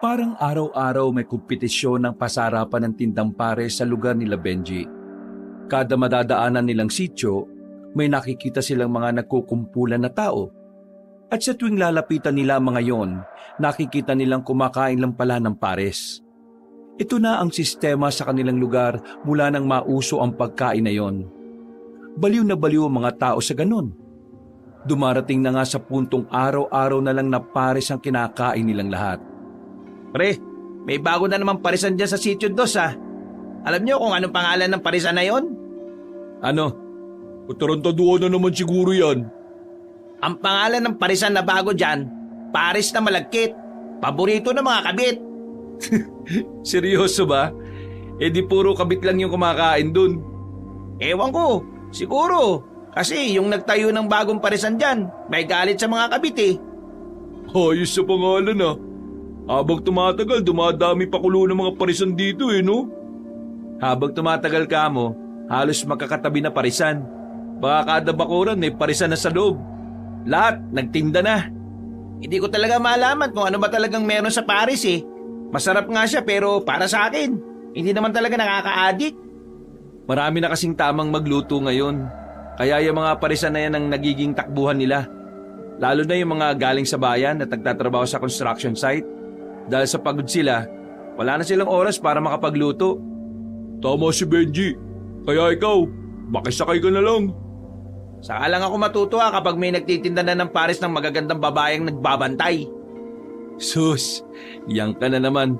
Parang araw-araw may kompetisyon ng pasarapan ng tindang pares sa lugar nila Benji. Kada madadaanan nilang sityo, may nakikita silang mga nagkukumpulan na tao. At sa tuwing lalapitan nila mga yon, nakikita nilang kumakain lang pala ng pares. Ito na ang sistema sa kanilang lugar mula nang mauso ang pagkain na yon. Baliw na baliw ang mga tao sa ganun. Dumarating na nga sa puntong araw-araw na lang na pares ang kinakain nilang lahat. Pre, may bago na naman parisan dyan sa sitio dos ha. Alam niyo kung anong pangalan ng parisan na yon? Ano? Patarantaduan na naman siguro yan. Ang pangalan ng parisan na bago dyan, Paris na Malagkit. Paborito ng mga kabit. Seryoso ba? Eh di puro kabit lang yung kumakain dun. Ewan ko, siguro. Kasi yung nagtayo ng bagong parisan dyan, may galit sa mga kabit eh. Ayos sa pangalan ah. Habang tumatagal, dumadami pa kulo ng mga parisan dito eh, no? Habang tumatagal ka mo, halos magkakatabi na parisan. Baka kada bakuran may parisan na sa loob. Lahat, nagtinda na. Hindi ko talaga malaman kung ano ba talagang meron sa Paris eh. Masarap nga siya pero para sa akin, hindi naman talaga nakaka-addict. Marami na kasing tamang magluto ngayon. Kaya yung mga parisan na yan ang nagiging takbuhan nila. Lalo na yung mga galing sa bayan at nagtatrabaho sa construction site. Dahil sa pagod sila, wala na silang oras para makapagluto. Tama si Benji. Kaya ikaw, makisakay ka na lang. Saka lang ako matutuwa kapag may nagtitinda na ng Paris ng magagandang babaeng nagbabantay. Sus, yang ka na naman.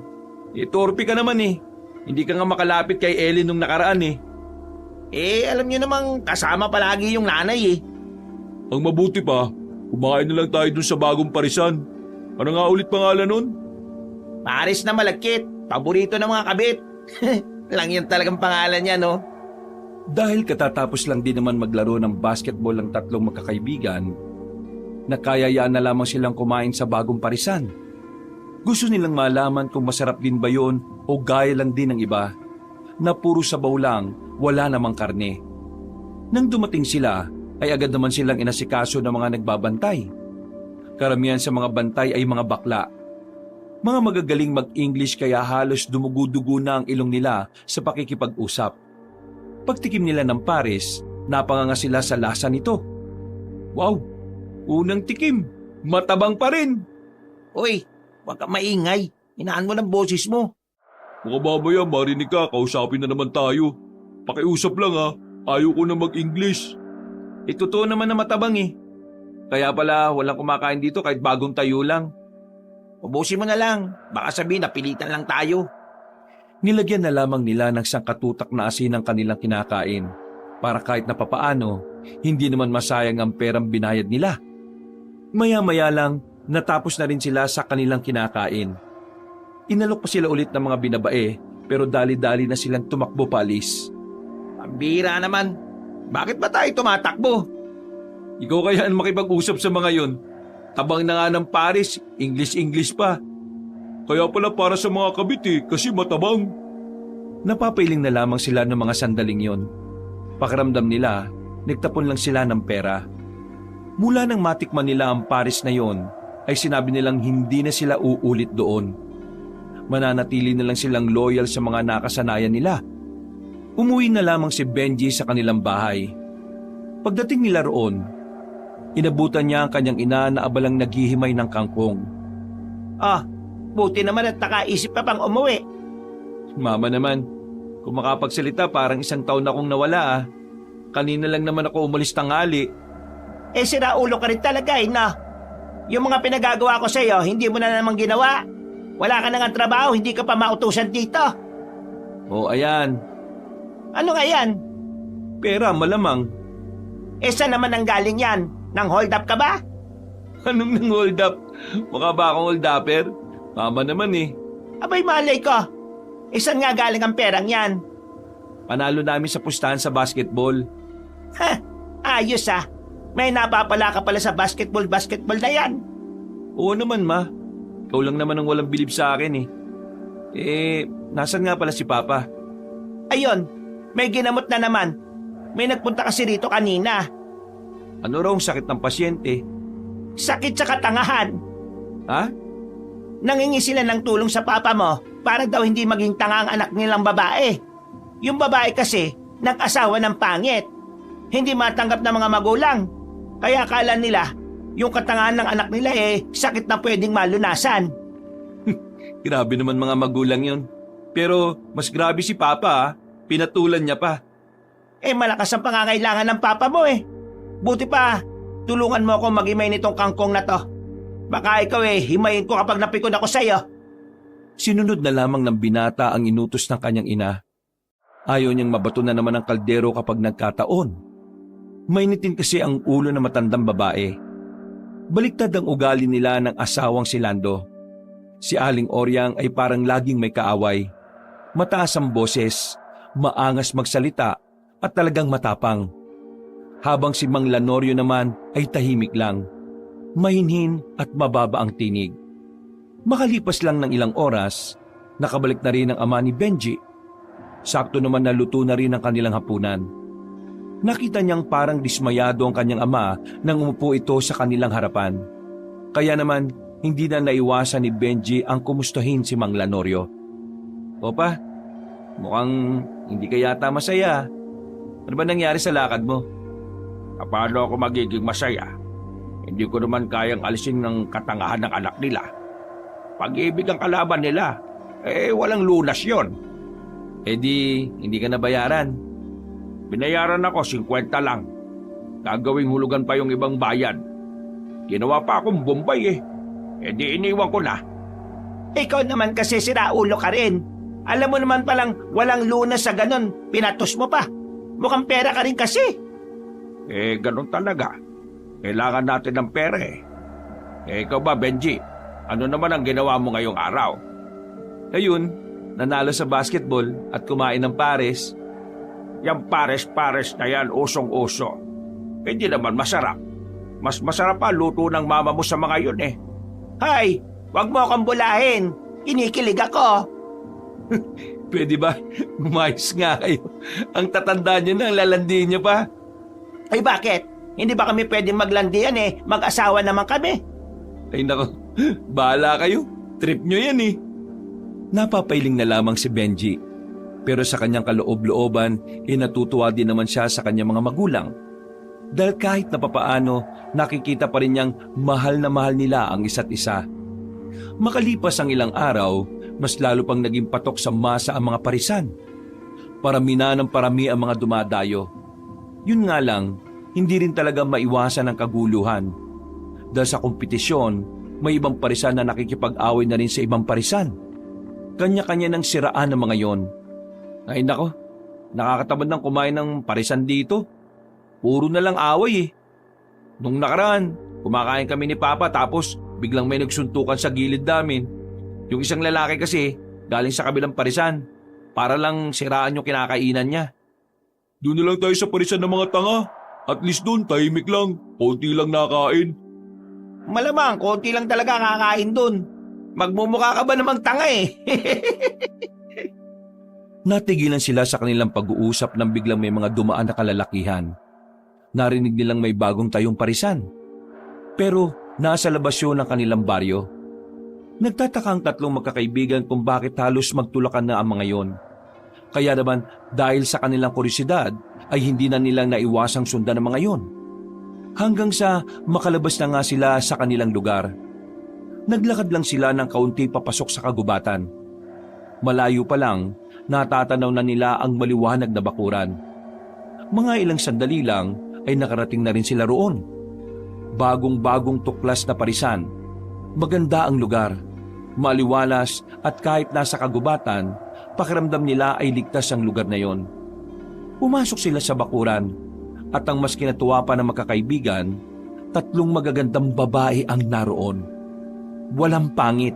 Torpe ka naman eh. Hindi ka nga makalapit kay Ellie nung nakaraan eh. Alam niyo namang kasama palagi yung nanay eh. Ang mabuti pa, kumain na lang tayo dun sa bagong parisan. Ano nga ulit pangalan nun? Paris na Malagkit, paborito ng mga kabit. Lang yan talagang pangalan niya, no? Dahil katatapos lang din naman maglaro ng basketball ng tatlong magkakaibigan, nakayayaan na lamang silang kumain sa bagong parisan. Gusto nilang malaman kung masarap din ba yun o gaya lang din ng iba, na puro sabaw lang, wala namang karne. Nang dumating sila, ay agad naman silang inasikaso ng mga nagbabantay. Karamihan sa mga bantay ay mga bakla. Mga magagaling mag-English kaya halos dumugudugo na ang ilong nila sa pakikipag-usap. Pagtikim nila ng pares, napanganga sila sa lasa nito. Wow! Unang tikim, matabang pa rin! Uy, huwag ka maingay. Hinaan mo ng boses mo. Mga mamaya, marinig ka, kausapin na naman tayo. Pakiusap lang ha, ayaw ko na mag-English. Totoo naman na matabang eh. Kaya pala walang kumakain dito kahit bagong tayo lang. Ubusin mo na lang, baka sabihin napilitan lang tayo. Nilagyan na lamang nila ng sangkatutak na asin ang kanilang kinakain para kahit na papaano, hindi naman masayang ang perang binayad nila. Maya-maya lang, natapos na rin sila sa kanilang kinakain. Inalok pa sila ulit ng mga binabae pero dali-dali na silang tumakbo paalis. Pambira naman, bakit ba tayo tumatakbo? Ikaw kaya ang makipag-usap sa mga yon. Tabang na nga ng Paris, English pa. Kaya pala para sa mga kabit kasi matabang. Napapailing na lamang sila ng mga sandaling yon. Pakiramdam nila, nagtapon lang sila ng pera. Mula nang matikman nila ang Paris na yon, ay sinabi nilang hindi na sila uulit doon. Mananatili na lang silang loyal sa mga nakasanayan nila. Umuwi na lamang si Benji sa kanilang bahay. Pagdating nila roon, inabutan niya ang kanyang ina na abalang naghihimay ng kangkong. Buti naman at nakaisip ka pang umuwi. Mama naman, kung makapagsalita parang isang taon na akong nawala. Kanina lang naman ako umalis tanghali. Sira ulo ka rin talaga na. Yung mga pinagagawa ko sa'yo, hindi mo na namang ginawa. Wala ka na nga trabaho, hindi ka pa mautusan dito. Ayan. Ano nga yan? Pera, malamang. Saan naman ang galing yan? Nang hold up ka ba? Anong nang hold up? Mukha ba akong hold upper? Mama naman Abay malay ko. Saan nga galing ang perang yan? Panalo namin sa pustahan sa basketball. Ayos May napapala ka pala sa basketball na yan. Oo naman ma. Ikaw lang naman ang walang bilib sa akin nasan nga pala si Papa? Ayun, may ginamot na naman. May nagpunta kasi rito kanina. Ano raw ang sakit ng pasyente? Sakit sa katangahan. Ha? Nangingi sila ng tulong sa papa mo para daw hindi maging tanga ang anak nilang babae. Yung babae kasi, nag-asawa ng pangit. Hindi matanggap ng mga magulang. Kaya akala nila, yung katangahan ng anak nila sakit na pwedeng malunasan. Grabe naman mga magulang yun. Pero mas grabe si Papa pinatulan niya pa. Malakas ang pangangailangan ng papa mo Buti pa, tulungan mo ako mag-imay nitong kangkong na to. Baka ikaw himayin ko kapag napikon ako sa'yo. Sinunod na lamang ng binata ang inutos ng kanyang ina. Ayaw niyang mabato na naman ang kaldero kapag nagkataon. Mainitin kasi ang ulo ng matandang babae. Baliktad ang ugali nila ng asawang si Lando. Si Aling Oryang ay parang laging may kaaway. Mataas ang boses, maangas magsalita at talagang matapang. Habang si Mang Lanorio naman ay tahimik lang, mahinhin at mababa ang tinig. Makalipas lang ng ilang oras, nakabalik na rin ang ama ni Benji. Sakto naman naluto na rin ang kanilang hapunan. Nakita niyang parang dismayado ang kanyang ama nang umupo ito sa kanilang harapan. Kaya naman, hindi na naiwasan ni Benji ang kumustahin si Mang Lanorio. Opa, mukhang hindi ka yata masaya. Ano ba nangyari sa lakad mo? Paano ako magiging masaya? Hindi ko naman kayang alisin ng katangahan ng anak nila. Pag-ibig ang kalaban nila, walang lunas yon. Hindi ka nabayaran. Binayaran ako 50 lang. Gagawing hulugan pa yung ibang bayan. Ginawa pa akong Bombay iniwan ko na. Ikaw naman kasi siraulo ka rin. Alam mo naman palang walang lunas sa ganon, pinatos mo pa. Mukhang pera ka rin kasi. Ganun talaga. Kailangan natin ng pera ikaw ba, Benji? Ano naman ang ginawa mo ngayong araw? Ayun, nanalo sa basketball at kumain ng pares. Yang pares-pares na yan, usong-uso. Hindi naman masarap. Mas masarap pa luto ng mama mo sa mga yun Hay, wag mo akong bulahin. Kinikilig ako. Pwede ba? Umayos nga kayo. Ang tatanda niyo na, lalandi niyo pa. Ay bakit? Hindi ba kami pwedeng maglandian Mag-asawa naman kami. Ay nako, bahala kayo. Trip niyo yan Napapailing na lamang si Benji. Pero sa kanyang kaloob-looban, natutuwa din naman siya sa kanyang mga magulang. Dahil kahit na papaano, nakikita pa rin niyang mahal na mahal nila ang isa't isa. Makalipas ang ilang araw, mas lalo pang naging patok sa masa ang mga parisan. Parami na ng parami ang mga dumadayo. Yun nga lang, hindi rin talaga maiwasan ang kaguluhan. Dahil sa kompetisyon, may ibang parisan na nakikipag-away na rin sa ibang parisan. Kanya-kanya ng siraan ng mga yon. Ay nako, nakakatamad ng kumain ng parisan dito. Puro na lang away Nung nakaraan, kumakain kami ni Papa tapos biglang may nagsuntukan sa gilid namin. Yung isang lalaki kasi galing sa kabilang parisan para lang siraan yung kinakainan niya. Doon na lang tayo sa parisan ng mga tanga. At least doon, tahimik lang. Konti lang nakain. Malamang, konti lang talaga kakain dun. Magmumukha ka ba namang tanga Natigilan sila sa kanilang pag-uusap nang biglang may mga dumaan na kalalakihan. Narinig nilang may bagong tayong parisan. Pero nasa labas yun ng kanilang baryo. Nagtataka ang tatlong magkakaibigan kung bakit halos magtulakan na ang mga yon. Kaya naman dahil sa kanilang kuryosidad ay hindi na nilang naiwasang sundan ang mga yon. Hanggang sa makalabas na nga sila sa kanilang lugar. Naglakad lang sila ng kaunti papasok sa kagubatan. Malayo pa lang, natatanaw na nila ang maliwanag na bakuran. Mga ilang sandali lang ay nakarating na rin sila roon. Bagong-bagong tuklas na parisan. Maganda ang lugar, maliwalas at kahit nasa kagubatan, pakiramdam nila ay ligtas ang lugar na yon. Pumasok sila sa bakuran at ang mas kinatuwa pa ng magkakaibigan, tatlong magagandang babae ang naroon. Walang pangit.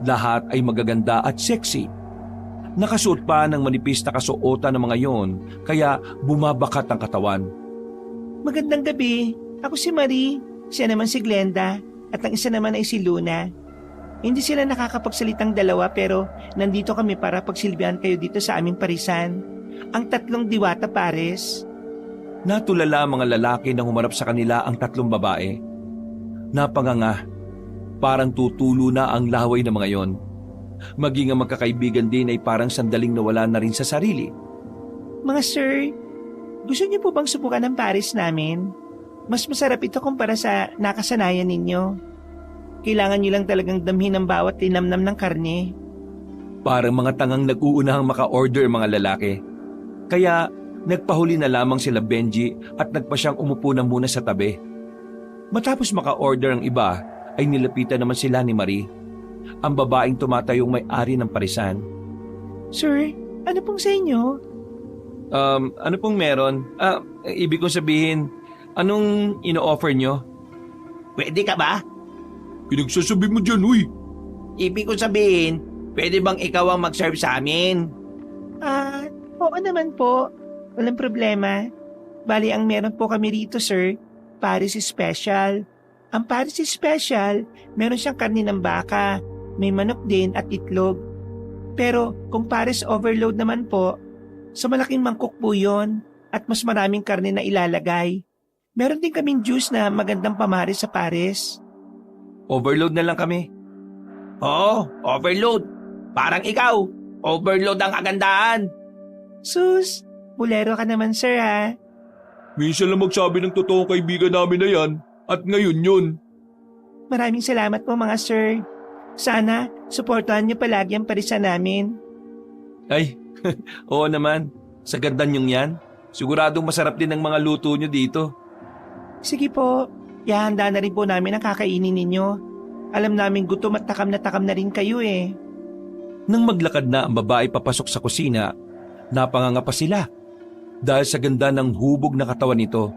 Lahat ay magaganda at sexy. Nakasuot pa ng manipis na kasuotan ng mga yon, kaya bumabakat ang katawan. Magandang gabi. Ako si Marie. Siya naman si Glenda. At ang isa naman ay si Luna. Hindi sila nakakapagsalitang dalawa pero nandito kami para pagsilbihan kayo dito sa aming parisan. Ang tatlong diwata pares. Natulala ang mga lalaki nang humarap sa kanila ang tatlong babae. Napanganga. Parang tutulo na ang laway ng mga yon. Maging ang magkakaibigan din ay parang sandaling nawala na rin sa sarili. Mga sir, gusto niyo po bang subukan ng Paris namin? Mas masarap ito kumpara sa nakasanayan ninyo. Kailangan niyo lang talagang damhin ang bawat linamnam ng karne. Parang mga tangang nag-uunahang maka-order mga lalaki. Kaya nagpahuli na lamang sila Benji at nagpa siyang umupo na muna sa tabi. Matapos maka-order ang iba, ay nilapitan naman sila ni Marie, ang babaeng tumatayong may-ari ng parisan. Sir, ano pong sa inyo? Ano pong meron? Ibig kong sabihin, anong ino-offer nyo? Pwede ka ba? Pinagsasabi mo dyan, uy. Ibig kong sabihin, pwede bang ikaw ang mag-serve sa amin? Oo naman po. Walang problema. Bali, ang meron po kami rito, sir, Paris Special. Ang Paris Special, meron siyang karne ng baka, may manok din at itlog. Pero kung Paris Overload naman po, sa malaking mangkok po yun at mas maraming karne na ilalagay. Meron din kaming juice na magandang pamaris sa Paris. Overload na lang kami. Oo, overload. Parang ikaw, overload ang kagandahan. Sus, bulero ka naman sir ha. Minsan lang magsabi ng totoong kaibigan namin na yan at ngayon yun. Maraming salamat po mga sir. Sana, suportahan niyo palagi ang parisan namin. Ay, oo naman. Sa ganda niyong yan, siguradong masarap din ang mga luto niyo dito. Sige po, ihahanda na rin po namin ang kakainin ninyo. Alam namin gutom at takam na rin kayo eh. Nang maglakad na ang babae papasok sa kusina, napanganga pa sila dahil sa ganda ng hubog na katawan nito.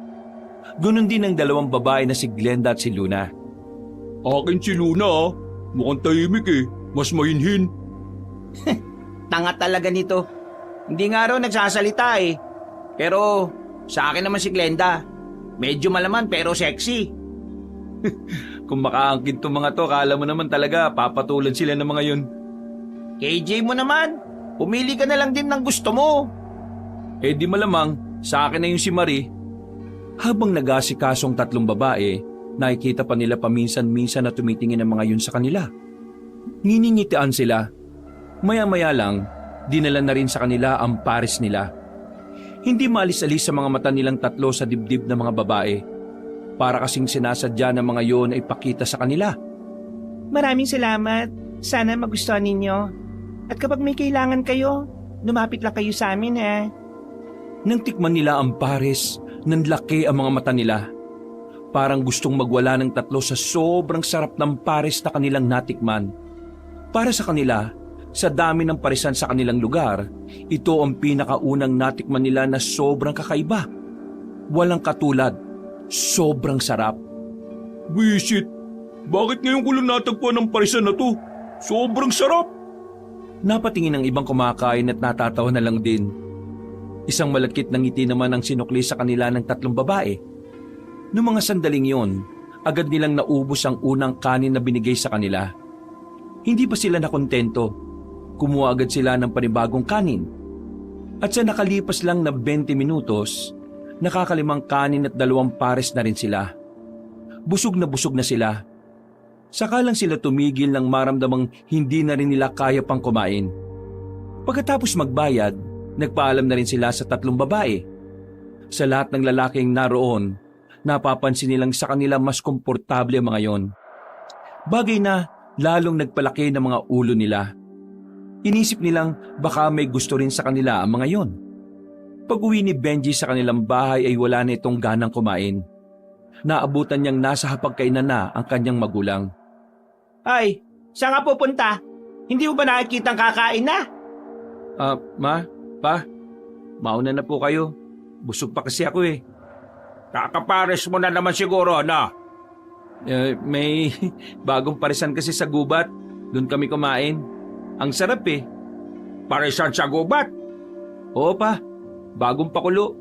Ganon din ang dalawang babae na si Glenda at si Luna. Akin si Luna ah. Mukhang tahimik eh. Mas mahinhin. Tanga talaga nito. Hindi nga raw nagsasalita eh. Pero sa akin naman si Glenda. Medyo malaman pero sexy. Kung makaangkin tong mga to, kala mo naman talaga papatulan sila ng mga yun. KJ mo naman. Pumili ka na lang din ng gusto mo. Eh di malamang, sa akin na yung si Marie. Habang nag-asikasong tatlong babae, nakikita pa nila paminsan-minsan na tumitingin ang mga yun sa kanila. Niningitian sila. Maya-maya lang, dinala na rin sa kanila ang Paris nila. Hindi maalis-alis sa mga mata nilang tatlo sa dibdib ng mga babae. Para kasing sinasadya ng mga yon ay pakita sa kanila. Maraming salamat. Sana magustuhan ninyo. At kapag may kailangan kayo, lumapit lang kayo sa amin ha. Nang tikman nila ang Paris, nanlaki ang mga mata nila. Parang gustong magwala ng tatlo sa sobrang sarap ng Paris na kanilang natikman. Para sa kanila, sa dami ng parisan sa kanilang lugar, ito ang pinakaunang natikman nila na sobrang kakaiba. Walang katulad, sobrang sarap. Wisit, bakit ngayon ko lang natagpuan ng parisan na to? Sobrang sarap! Napatingin ang ibang kumakain at natatawa na lang din. Isang malakit na ngiti naman ang sinukli sa kanila ng tatlong babae. Noong mga sandaling yon, agad nilang naubos ang unang kanin na binigay sa kanila. Hindi pa sila nakontento. Kumuha agad sila ng panibagong kanin. At sa nakalipas lang na 20 minutos, nakakalimang kanin at 2 pares na rin sila. Busog na sila. Saka lang sila tumigil nang maramdamang hindi na rin nila kaya pang kumain. Pagkatapos magbayad, nagpaalam na rin sila sa tatlong babae. Sa lahat ng lalaking naroon, napapansin nilang sa kanila mas komportable ang mga yon. Bagay na lalong nagpalaki ng mga ulo nila. Inisip nilang baka may gusto rin sa kanila ang mga yon. Pag-uwi ni Benji sa kanilang bahay ay wala na itong ganang kumain. Naabutan niyang nasa hapagkainan na ang kanyang magulang. Ay, saan ka pupunta? Hindi mo ba nakikita ang kakain na? Ma, pa, mauna na po kayo. Busog pa kasi ako eh. Kakapares mo na naman siguro, na? May bagong parisan kasi sa gubat. Doon kami kumain. Ang sarap eh. Parisan sa gubat? Oo pa, bagong pakulo.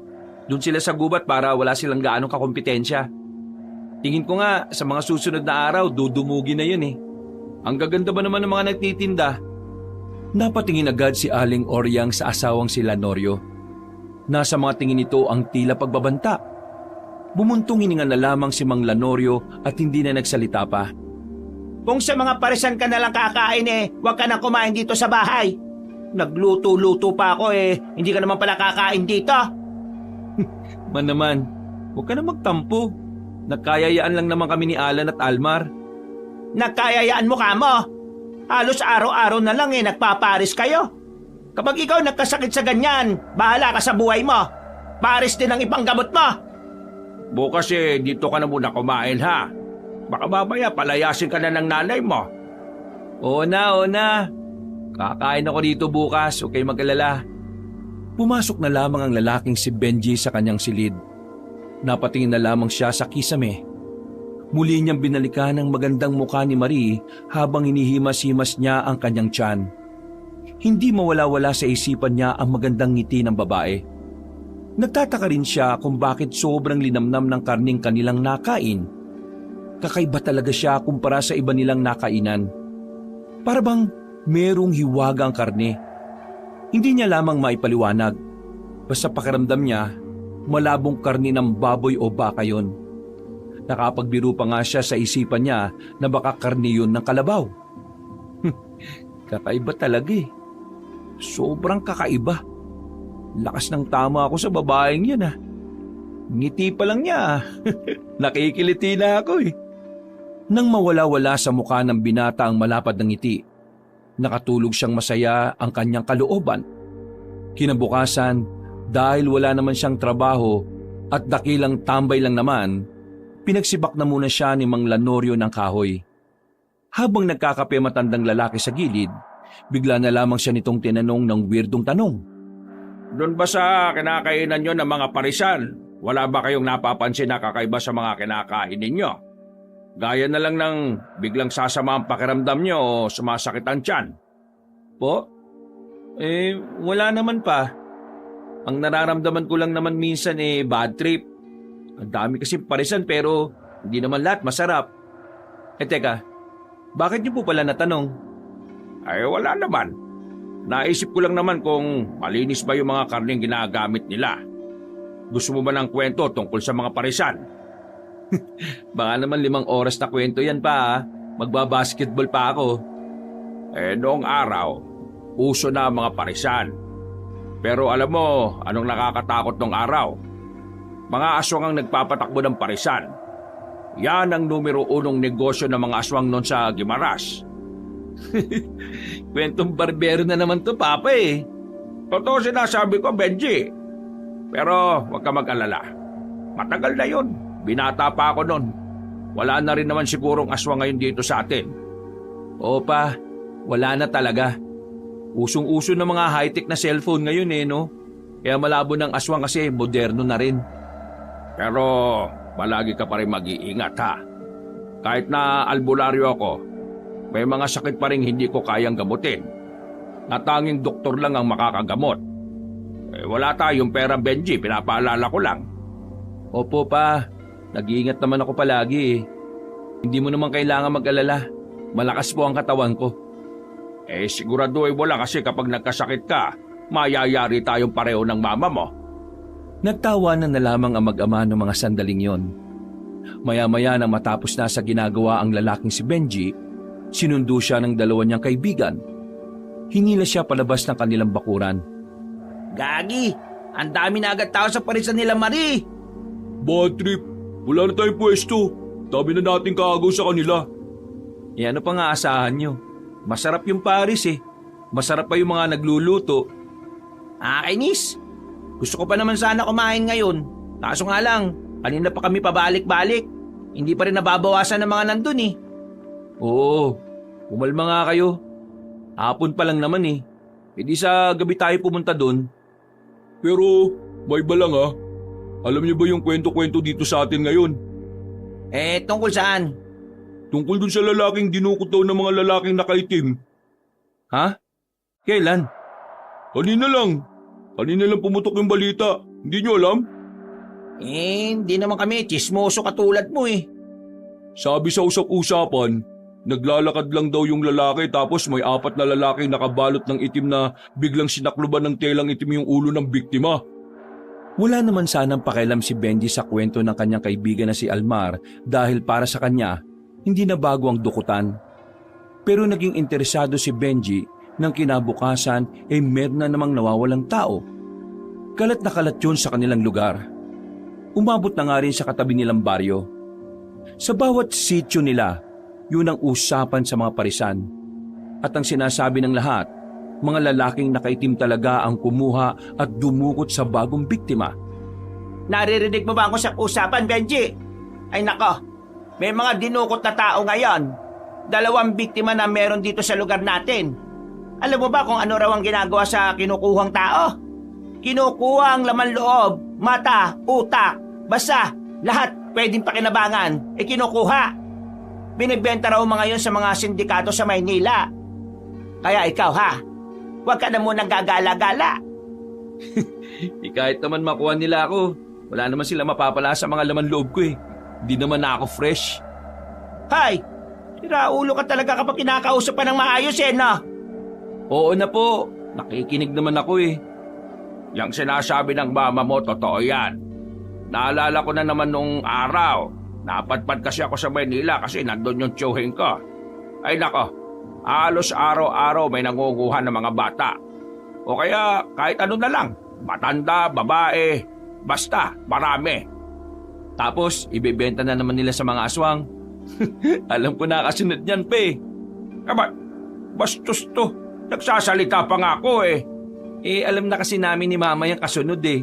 Doon sila sa gubat para wala silang gaanong kakompetensya. Tingin ko nga sa mga susunod na araw, dudumugi na yun eh. Ang gaganda ba naman ng mga nagtitinda? Napatingin agad si Aling Oryang sa asawang si Lanorio. Nasa mga tingin nito ang tila pagbabanta. Bumuntong hininga na lamang si Mang Lanorio at hindi na nagsalita pa. Kung sa mga parisan ka nalang kakain huwag ka nang kumain dito sa bahay. Nagluto-luto pa ako hindi ka naman pala kakain dito. Man naman, huwag ka na magtampo. Nagkayayaan lang naman kami ni Alan at Almar. Nagkayayaan mo ka mo. Halos araw-araw na lang nagpaparis kayo. Kapag ikaw nagkasakit sa ganyan, bahala ka sa buhay mo. Paris din ang ipanggamot mo. Bukas dito ka na muna kumain ha. Baka mamaya palayasin ka na ng nanay mo. Oo na. Kakain ako dito bukas, huwag kayong mag-alala. Pumasok na lamang ang lalaking si Benji sa kanyang silid. Napatingin na lamang siya sa kisame. Muli niyang binalikan ang magandang mukha ni Marie habang hinihimas-himas niya ang kanyang tiyan. Hindi mawala-wala sa isipan niya ang magandang ngiti ng babae. Nagtataka rin siya kung bakit sobrang linamnam ng karning kanilang nakain. Kakaiba talaga siya kumpara sa iba nilang nakainan. Para bang merong hiwaga ang karne. Hindi niya lamang maipaliwanag. Basta pakiramdam niya, malabong karne ng baboy o baka yun. Nakapagbiro pa nga siya sa isipan niya na baka karne yun ng kalabaw. Kakaiba talaga Sobrang kakaiba. Lakas ng tama ako sa babaeng yan Ngiti pa lang niya Nakikiliti na ako Nang mawala-wala sa mukha ng binata ang malapad ng ngiti, nakatulog siyang masaya ang kanyang kalooban. Kinabukasan, dahil wala naman siyang trabaho at dakilang tambay lang naman, pinagsibak na muna siya ni Mang Lanorio ng kahoy. Habang nagkakape matandang lalaki sa gilid, bigla na lamang siya nitong tinanong ng weirdong tanong. Doon ba sa kinakainan nyo ng mga parisan, wala ba kayong napapansin na kakaiba sa mga kinakain ninyo? Gaya na lang ng biglang sasama ang pakiramdam nyo o sumasakit ang tiyan. Po? Wala naman pa. Ang nararamdaman ko lang naman minsan bad trip. Ang dami kasi parisan pero hindi naman lahat masarap. Teka, bakit niyo po pala natanong? Wala naman. Naisip ko lang naman kung malinis ba yung mga karneng ginagamit nila. Gusto mo ba ng kwento tungkol sa mga parisan? Baka naman 5 oras na kwento yan pa Magbabasketball pa ako. Noong araw, uso na ang mga parisan. Pero alam mo, anong nakakatakot nung araw? Mga aswang ang nagpapatakbo ng parisan. Yan ang numero 1 negosyo ng mga aswang noon sa Guimaras. Kwentong barbero na naman to, Papa Totoo sinasabi ko, Benji. Pero huwag ka mag-alala. Matagal na yun. Binata pa ako noon. Wala na rin naman sigurong aswang ngayon dito sa atin. Oo pa, wala na talaga. Usong-uso ng mga high-tech na cellphone ngayon no? Kaya malabo ng aswang kasi moderno na rin. Pero palagi ka pa rin mag-iingat ha. Kahit na albularyo ako, may mga sakit pa rin hindi ko kayang gamutin. Natanging doktor lang ang makakagamot. Wala tayong pera, Benji, pinapaalala ko lang. Opo pa, nag-iingat naman ako palagi Hindi mo naman kailangan mag-alala. Malakas po ang katawan ko. Siguraduhin mo lang kasi kapag nagkasakit ka, mayayari tayong pareho ng mama mo. Nagtawanan na lamang ang mag-ama ng mga sandaling yon. Maya-maya nang matapos na sa ginagawa ang lalaking si Benji, sinundo siya ng 2 niyang kaibigan. Hinila siya palabas ng kanilang bakuran. Gagi, ang dami na agad tao sa parisan nila Marie. Bad trip. Wala na tayong pwesto. Dami na nating kaagaw sa kanila. Ano pa nga asahan nyo? Masarap yung Paris Masarap pa yung mga nagluluto. Kainis. Gusto ko pa naman sana kumain ngayon. Kaso nga lang, kanina pa kami pabalik-balik. Hindi pa rin nababawasan ng mga nandun Oo, umalma nga kayo. Hapon pa lang naman Hindi sa gabi tayo pumunta doon. Pero may iba lang Alam niyo ba yung kwento-kwento dito sa atin ngayon? Tungkol saan? Tungkol dun sa lalaking dinukot daw ng mga lalaking nakaitim. Ha? Kailan? Kanina lang. Kanina lang pumutok yung balita. Hindi niyo alam? Hindi naman kami chismoso katulad mo Sabi sa usap-usapan, naglalakad lang daw yung lalaki tapos may 4 na lalaking nakabalot ng itim na biglang sinakluban ng telang itim yung ulo ng biktima. Wala naman sanang pakialam si Benji sa kwento ng kanyang kaibigan na si Almar dahil para sa kanya, hindi na bago ang dukutan. Pero naging interesado si Benji nang kinabukasan ay meron na namang nawawalang tao. Kalat na kalat yun sa kanilang lugar. Umabot na nga rin sa katabi nilang baryo. Sa bawat sityo nila, yun ang usapan sa mga parisan. At ang sinasabi ng lahat, mga lalaking nakaitim talaga ang kumuha at dumukot sa bagong biktima. Naririnig mo ba ako sa usapan, Benji? Ay nako, may mga dinukot na tao ngayon. 2 biktima na meron dito sa lugar natin. Alam mo ba kung ano raw ang ginagawa sa kinukuhang tao? Kinukuha ang laman loob, mata, utak, basta lahat pwedeng pakinabangan, kinukuha. Binibenta raw mga yon sa mga sindikato sa Maynila. Kaya ikaw huwag ka na munang gagala-gala. Kahit naman makuha nila ako, wala naman sila mapapala sa mga laman loob ko eh. Hindi naman na ako fresh. Hay! Siraulo ka talaga kapag kinakausap pa ng maayos no? Oo na po, nakikinig naman ako eh. Yang sinasabi ng mama mo, totoo yan. Naalala ko na naman nung araw. Napadpad kasi ako sa Manila kasi nandun yung tiyuhin ko. Ay nako, halos araw-araw may nangunguha ng mga bata. O kaya kahit ano na lang, matanda, babae, basta marami. Tapos, ibebenta na naman nila sa mga aswang. Alam ko na kasunod niyan, pe. Aba, bastos to. Nagsasalita pa nga ako eh. Alam na kasi namin ni mama yung kasunod eh.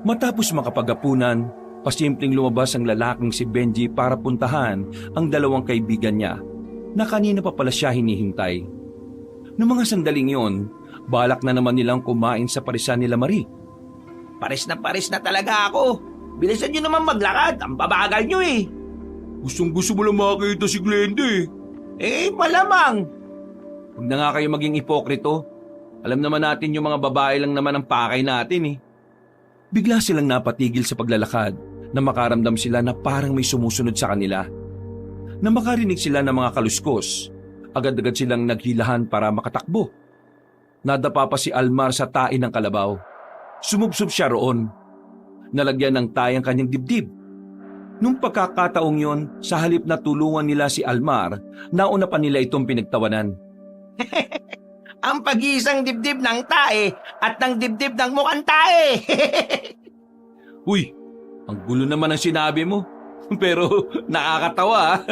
Matapos makapagapunan, pasimpleng lumabas ang lalaking si Benji para puntahan ang 2 kaibigan niya na kanina pa pala siya hinihintay. Noong mga sandaling yon, balak na naman nilang kumain sa parisan nila Marie. Pares na talaga ako. Bilisan nyo naman maglakad. Ang babagal nyo eh. Gustong-gusto mo lang makita si Glenda eh. Malamang. Huwag na nga kayo maging ipokrito. Alam naman natin yung mga babae lang naman ang pakay natin eh. Bigla silang napatigil sa paglalakad na makaramdam sila na parang may sumusunod sa kanila. Na makarinig sila ng mga kaluskos, agad-agad silang naghilahan para makatakbo. Nadapa pa si Almar sa tae ng kalabaw. Sumubsob siya roon. Nalagyan ng tae ang kanyang dibdib. Nung pagkakataong yon, sa halip na tulungan nila si Almar, nauna pa nila itong pinagtawanan. Ang pag-iisang dibdib ng tae at ng dibdib ng mukhang tae. Uy, ang gulo naman ang sinabi mo. Pero nakakatawa.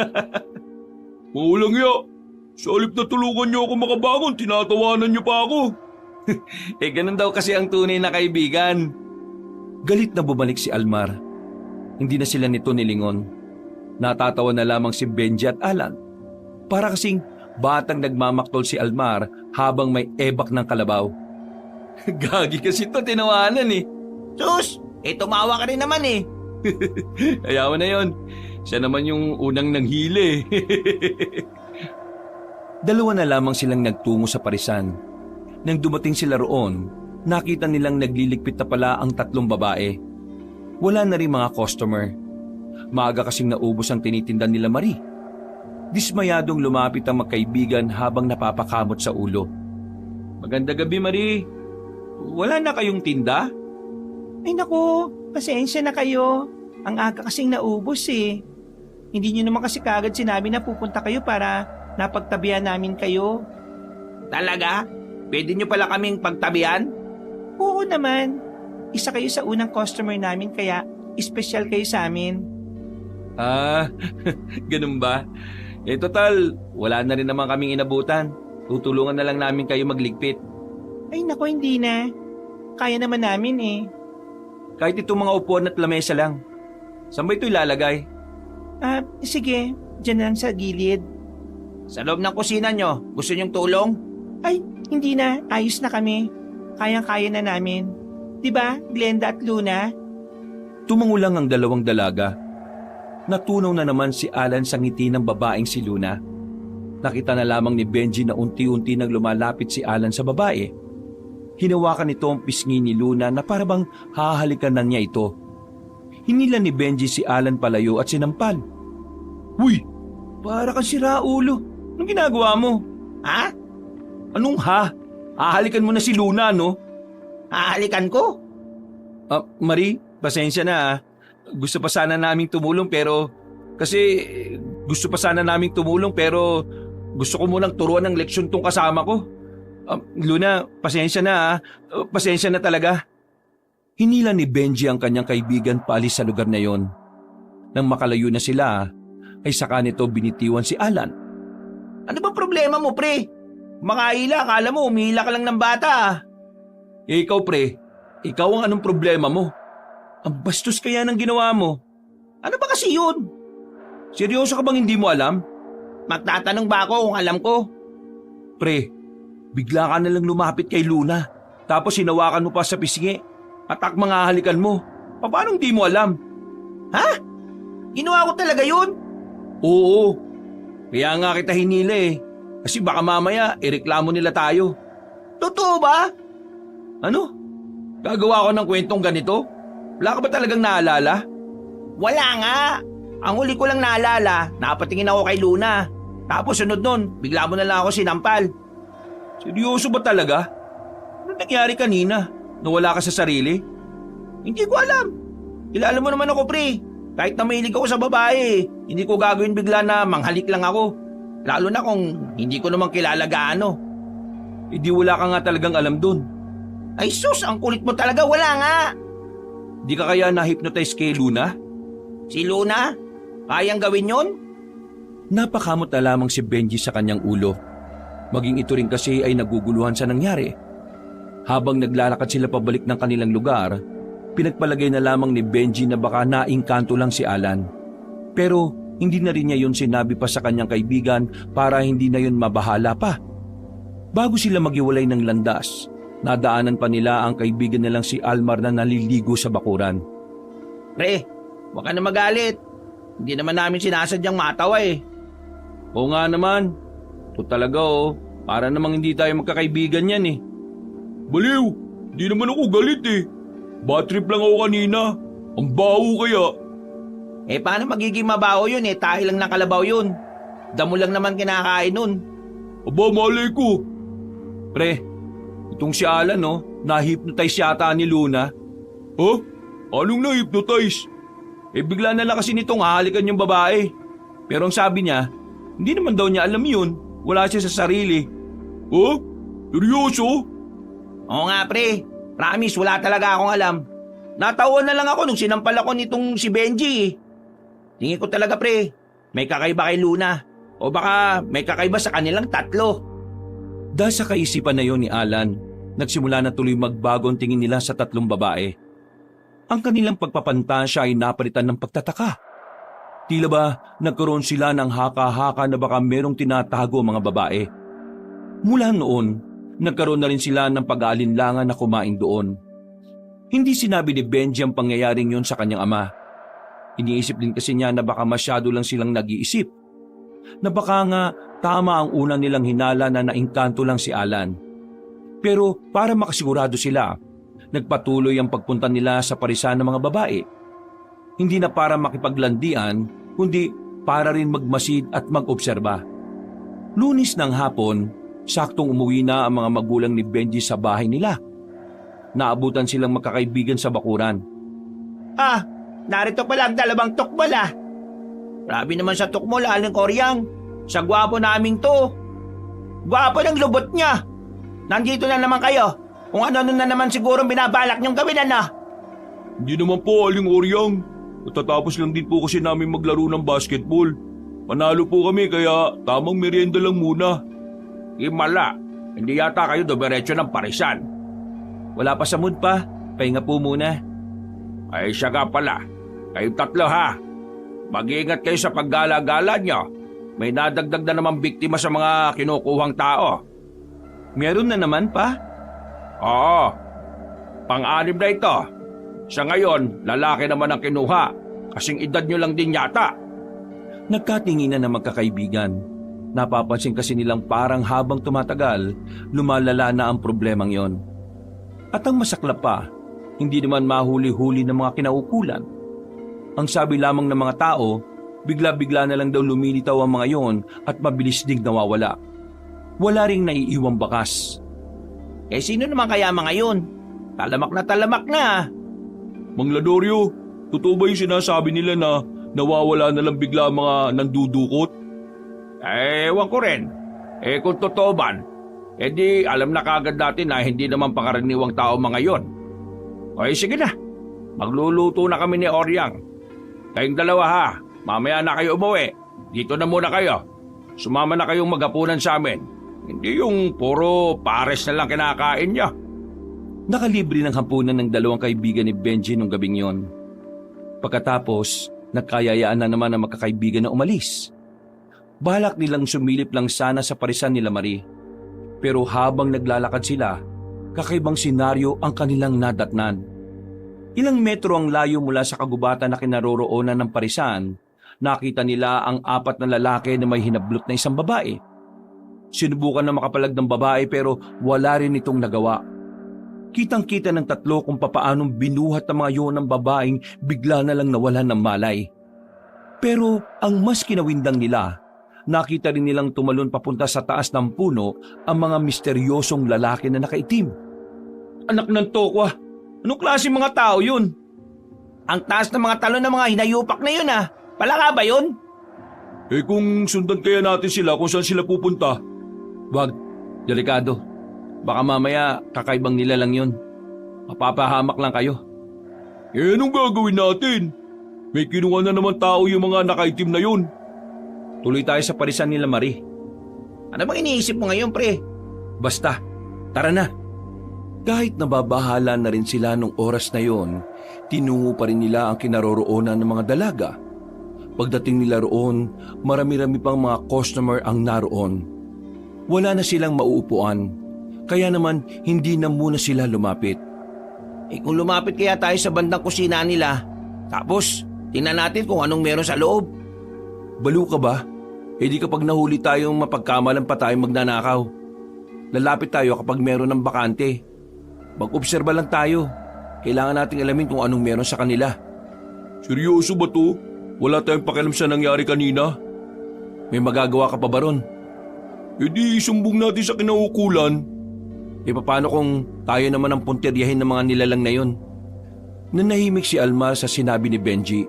Maulang ya, sa halip na tulungan niyo ako makabangon, tinatawanan niyo pa ako. Ganun daw kasi ang tunay na kaibigan. Galit na bumalik si Almar. Hindi na sila nito nilingon. Natatawa na lamang si Benji at Alan. Para kasing batang nagmamaktol si Almar habang may ebak ng kalabaw. Gagi kasi ito, tinawanan eh. Sus, tumawa ka rin naman eh. Ayaw na yon. Siya naman yung unang nanghili. 2 na lamang silang nagtungo sa parisan. Nang dumating sila roon, nakita nilang nagliligpit na pala ang 3 babae. Wala na rin mga customer. Maaga kasing naubos ang tinitinda nila Marie. Dismayadong lumapit ang magkaibigan habang napapakamot sa ulo. Maganda gabi, Marie. Wala na kayong tinda? Ay nako, pasensya na kayo. Ang aga kasing naubos eh. Hindi nyo naman kasi kagad sinabi na pupunta kayo para napagtabihan namin kayo. Talaga? Pwede nyo pala kaming pagtabihan? Oo naman. Isa kayo sa unang customer namin kaya espesyal kayo sa amin. Ganun ba? Total, wala na rin naman kaming inabutan. Tutulungan na lang namin kayo magligpit. Ay nako, hindi na. Kaya naman namin eh. Kahit itong mga upuan at lamesa lang. Saan ba ito ilalagay? Sige, dyan lang sa gilid. Sa loob ng kusina nyo, gusto nyong tulong? Ay, hindi na. Ayos na kami. Kayang-kaya na namin. Diba, Glenda at Luna? Tumangulang ang 2 dalaga. Natunaw na naman si Alan sa ngiti ng babaeng si Luna. Nakita na lamang ni Benji na unti-unti nang lumalapit si Alan sa babae. Hinawakan nito ang pisngi ni Luna na parabang hahalikan na niya ito. Hinila ni Benji si Alan palayo at sinampal. Uy, para kang siraulo. Anong ginagawa mo? Ha? Anong ha? Hahalikan mo na si Luna, no? Hahalikan ko? Marie, pasensya na ah. Gusto pa sana naming tumulong pero Gusto ko munang turuan ng leksyon tong kasama ko. Luna, pasensya na ah. Pasensya na talaga. Hinila ni Benji ang kanyang kaibigan paalis sa lugar na yon. Nang makalayo na sila, ay saka nito binitiwan si Alan. Ano ba problema mo, pre? Makaila, akala mo umihila ka lang ng bata ah. Ikaw pre, ikaw ang anong problema mo? Ang bastos kaya ng ginawa mo. Ano ba kasi yun? Seryoso ka bang hindi mo alam? Magtatanong ba ako kung alam ko? Pre, bigla ka nalang lumapit kay Luna. Tapos hinawakan mo pa sa pisngi. At mga halikan mo. Paano hindi mo alam? Ha? Ginawa ko talaga yun? Oo. Kaya nga kita hinila eh. Kasi baka mamaya ireklamo nila tayo. Totoo ba? Ano? Gagawa ko ng kwentong ganito? Wala ka ba talagang naalala? Wala nga. Ang huli ko lang naalala, napatingin ako kay Luna. Tapos sunod nun, bigla mo na lang ako sinampal. Seryoso ba talaga? Ano nangyari kanina? Nawala ka sa sarili? Hindi ko alam. Kilala mo naman ako, pre. Kahit na mahilig ako sa babae, hindi ko gagawin bigla na manghalik lang ako. Lalo na kung hindi ko naman kilala gaano. Hindi wala ka nga talagang alam dun. Ay sus, ang kulit mo talaga, wala nga. Di ka kaya na-hypnotize kay Luna? Si Luna? Kayang gawin yun? Napakamot na lamang si Benji sa kanyang ulo. Maging ito rin kasi ay naguguluhan sa nangyari. Habang naglalakad sila pabalik ng kanilang lugar, pinagpalagay na lamang ni Benji na baka naingkanto lang si Alan. Pero hindi na rin niya yun sinabi pa sa kanyang kaibigan para hindi na yun mabahala pa. Bago sila maghiwalay ng landas, nadaanan pa nila ang kaibigan nilang si Almar na naliligo sa bakuran. Pre, huwag ka na magalit. Hindi naman namin sinasadyang matawa eh. Oo nga naman. Ito talaga para namang hindi tayo magkakaibigan yan eh. Baliw, di naman ako galit eh. Bad trip lang ako kanina. Ang baho kaya. Eh paano magiging mabaho yun eh, tahi lang ng kalabaw yun. Damo lang naman kinakain nun. Aba, malay ko. Pre, itong si Alan na-hypnotize yata ni Luna. Ha? Anong na-hypnotize? Bigla na lang kasi nitong hahalikan yung babae. Pero ang sabi niya, hindi naman daw niya alam yun. Wala siya sa sarili. Ha? Seryoso? Oo nga pre, promise wala talaga akong alam. Natawa na lang ako nung sinampal ako nitong si Benji eh. Tingin ko talaga pre, may kakaiba kay Luna. O baka may kakaiba sa kanilang tatlo. Dahil sa kaisipan na yon ni Alan, nagsimula na tuloy magbago ang tingin nila sa tatlong babae. Ang kanilang pagpapantasya ay napalitan ng pagtataka. Tila ba nagkaroon sila ng haka-haka na baka merong tinatago ang mga babae. Mula noon, nagkaroon na rin sila ng pag-aalinlangan na kumain doon. Hindi sinabi ni Benji ang pangyayaring yun sa kanyang ama. Iniisip din kasi niya na baka masyado lang silang nag-iisip. Na baka nga tama ang una nilang hinala na naingkanto lang si Alan. Pero para makasigurado sila, nagpatuloy ang pagpunta nila sa parisan ng mga babae. Hindi na para makipaglandian, kundi para rin magmasid at mag-obserba. Lunes ng hapon, saktong umuwi na ang mga magulang ni Benji sa bahay nila. Naabutan silang magkakaibigan sa bakuran. Ah, narito pala ang dalawang tukbal ah. Grabe naman sa tukmol, Aling Koryang. Sa gwapo naming to. Gwapo ng lubot niya. Nandito na naman kayo. Kung ano na naman siguro binabalak niyong gawin na. Hindi naman po, Aling Oryang. Matatapos lang din po kasi namin maglaro ng basketball. Panalo po kami kaya tamang merienda lang muna. Himala, hindi yata kayo dumiretso ng parisan. Wala pa sa mood pa, pahinga po muna. Ay siya nga pala, kayong tatlo ha. Mag-iingat kayo sa paggala-gala nyo. May nadagdag na naman biktima sa mga kinukuhang tao. Meron na naman pa? Oo, pang-anim na ito. Sa ngayon, lalaki naman ang kinuha. Kasing edad nyo lang din yata. Nagkatinginan na magkakaibigan. Napapansin kasi nilang parang habang tumatagal, lumalala na ang problemang yon. At ang masaklap pa, hindi naman mahuli-huli ng mga kinaukulan. Ang sabi lamang ng mga tao, bigla-bigla na lang daw lumilitaw ang mga yon at mabilis ding nawawala. Wala ring naiiwang bakas. Eh sino naman kaya mga yun? Talamak na. Mang Ladorio, totoo ba yung sinasabi nila na nawawala na lang bigla ang mga nandudukot? Ewan ko rin. Kung totoo man, di alam na kagad natin na hindi naman pangkaraniwang tao mga yon. Sige na, magluluto na kami ni Oryang. Kayong dalawa ha, mamaya na kayo umuwi. Dito na muna kayo. Sumama na kayong maghapunan sa amin. Hindi yung puro pares na lang kinakain niya. Nakalibre ng hapunan ng dalawang kaibigan ni Benji nung gabing yon. Pagkatapos, nagkayayaan na naman ang magkakaibigan na umalis. Balak nilang sumilip lang sana sa parisan nila Marie. Pero habang naglalakad sila, kakaibang senaryo ang kanilang nadatnan. Ilang metro ang layo mula sa kagubatan na kinaroroonan ng parisan, nakita nila ang 4 na lalaki na may hinablot na isang babae. Sinubukan na makapalag ng babae pero wala rin itong nagawa. Kitang-kita ng 3 kung papaanong binuhat ng mga yun ng babaeng bigla na lang nawalan ng malay. Pero ang mas kinawindang nila, nakita rin nilang tumalon papunta sa taas ng puno ang mga misteryosong lalaki na nakaitim. Anak ng tokwa, anong klase mga tao yun? Ang taas ng mga talon ng mga hinayupak na yun Palaka ba yun? Kung sundan kaya natin sila kung saan sila pupunta? Wag, delikado. Baka mamaya kakaibang nila lang yun. Mapapahamak lang kayo. Anong gagawin natin? May kinuha na naman tao yung mga nakaitim na yun. Tuloy tayo sa parisan nila Marie. Ano bang iniisip mo ngayon, pre? Basta, tara na. Kahit nababahala na rin sila nung oras na yon, tinungo pa rin nila ang kinaroroonan ng mga dalaga. Pagdating nila roon, marami-rami pang mga customer ang naroon. Wala na silang mauupuan, kaya naman hindi na muna sila lumapit. Kung lumapit kaya tayo sa bandang kusina nila, tapos tingnan natin kung anong meron sa loob. Balo ka ba? Di kapag nahuli tayong mapagkamalan pa tayong magnanakaw. Lalapit tayo kapag meron ng bakante. Mag-obserba lang tayo. Kailangan nating alamin kung anong meron sa kanila. Seryoso ba to? Wala tayong pakialam sa nangyari kanina? May magagawa ka pa ba ron? Di isumbong natin sa kinaukulan. Paano kung tayo naman ang punteryahin ng mga nilalang na yon? Nanahimik si Almar sa sinabi ni Benji.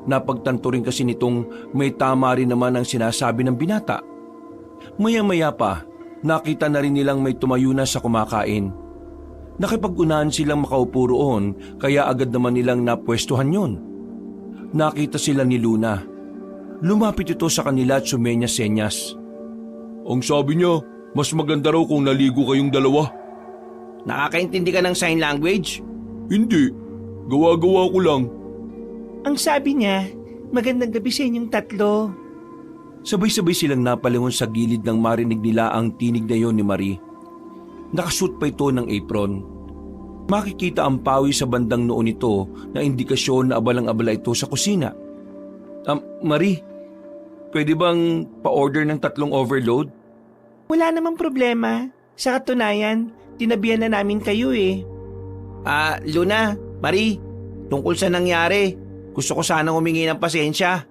Napagtanto rin kasi nitong may tama rin naman ang sinasabi ng binata. Maya-maya pa, nakita na rin nilang may tumayo na sa kumakain. Nakipag-unahan silang makaupo roon kaya agad naman nilang napwestuhan yon. Nakita sila ni Luna. Lumapit ito sa kanila at sumenya-senyas. Ang sabi niya, mas maganda raw kung naligo kayong dalawa. Nakakaintindi ka ng sign language? Hindi, gawa-gawa ko lang. Ang sabi niya, magandang gabi sa inyong 3. Sabay-sabay silang napalingon sa gilid nang marinig nila ang tinig na yon ni Marie. Nakasuot pa ito ng apron. Makikita ang pawi sa bandang noo nito na indikasyon na abalang-abala ito sa kusina. Marie, pwede bang pa-order ng 3 overload? Wala namang problema. Sa katunayan, tinabihan na namin kayo Luna, Marie, tungkol sa nangyari, gusto ko sanang humingi ng pasensya.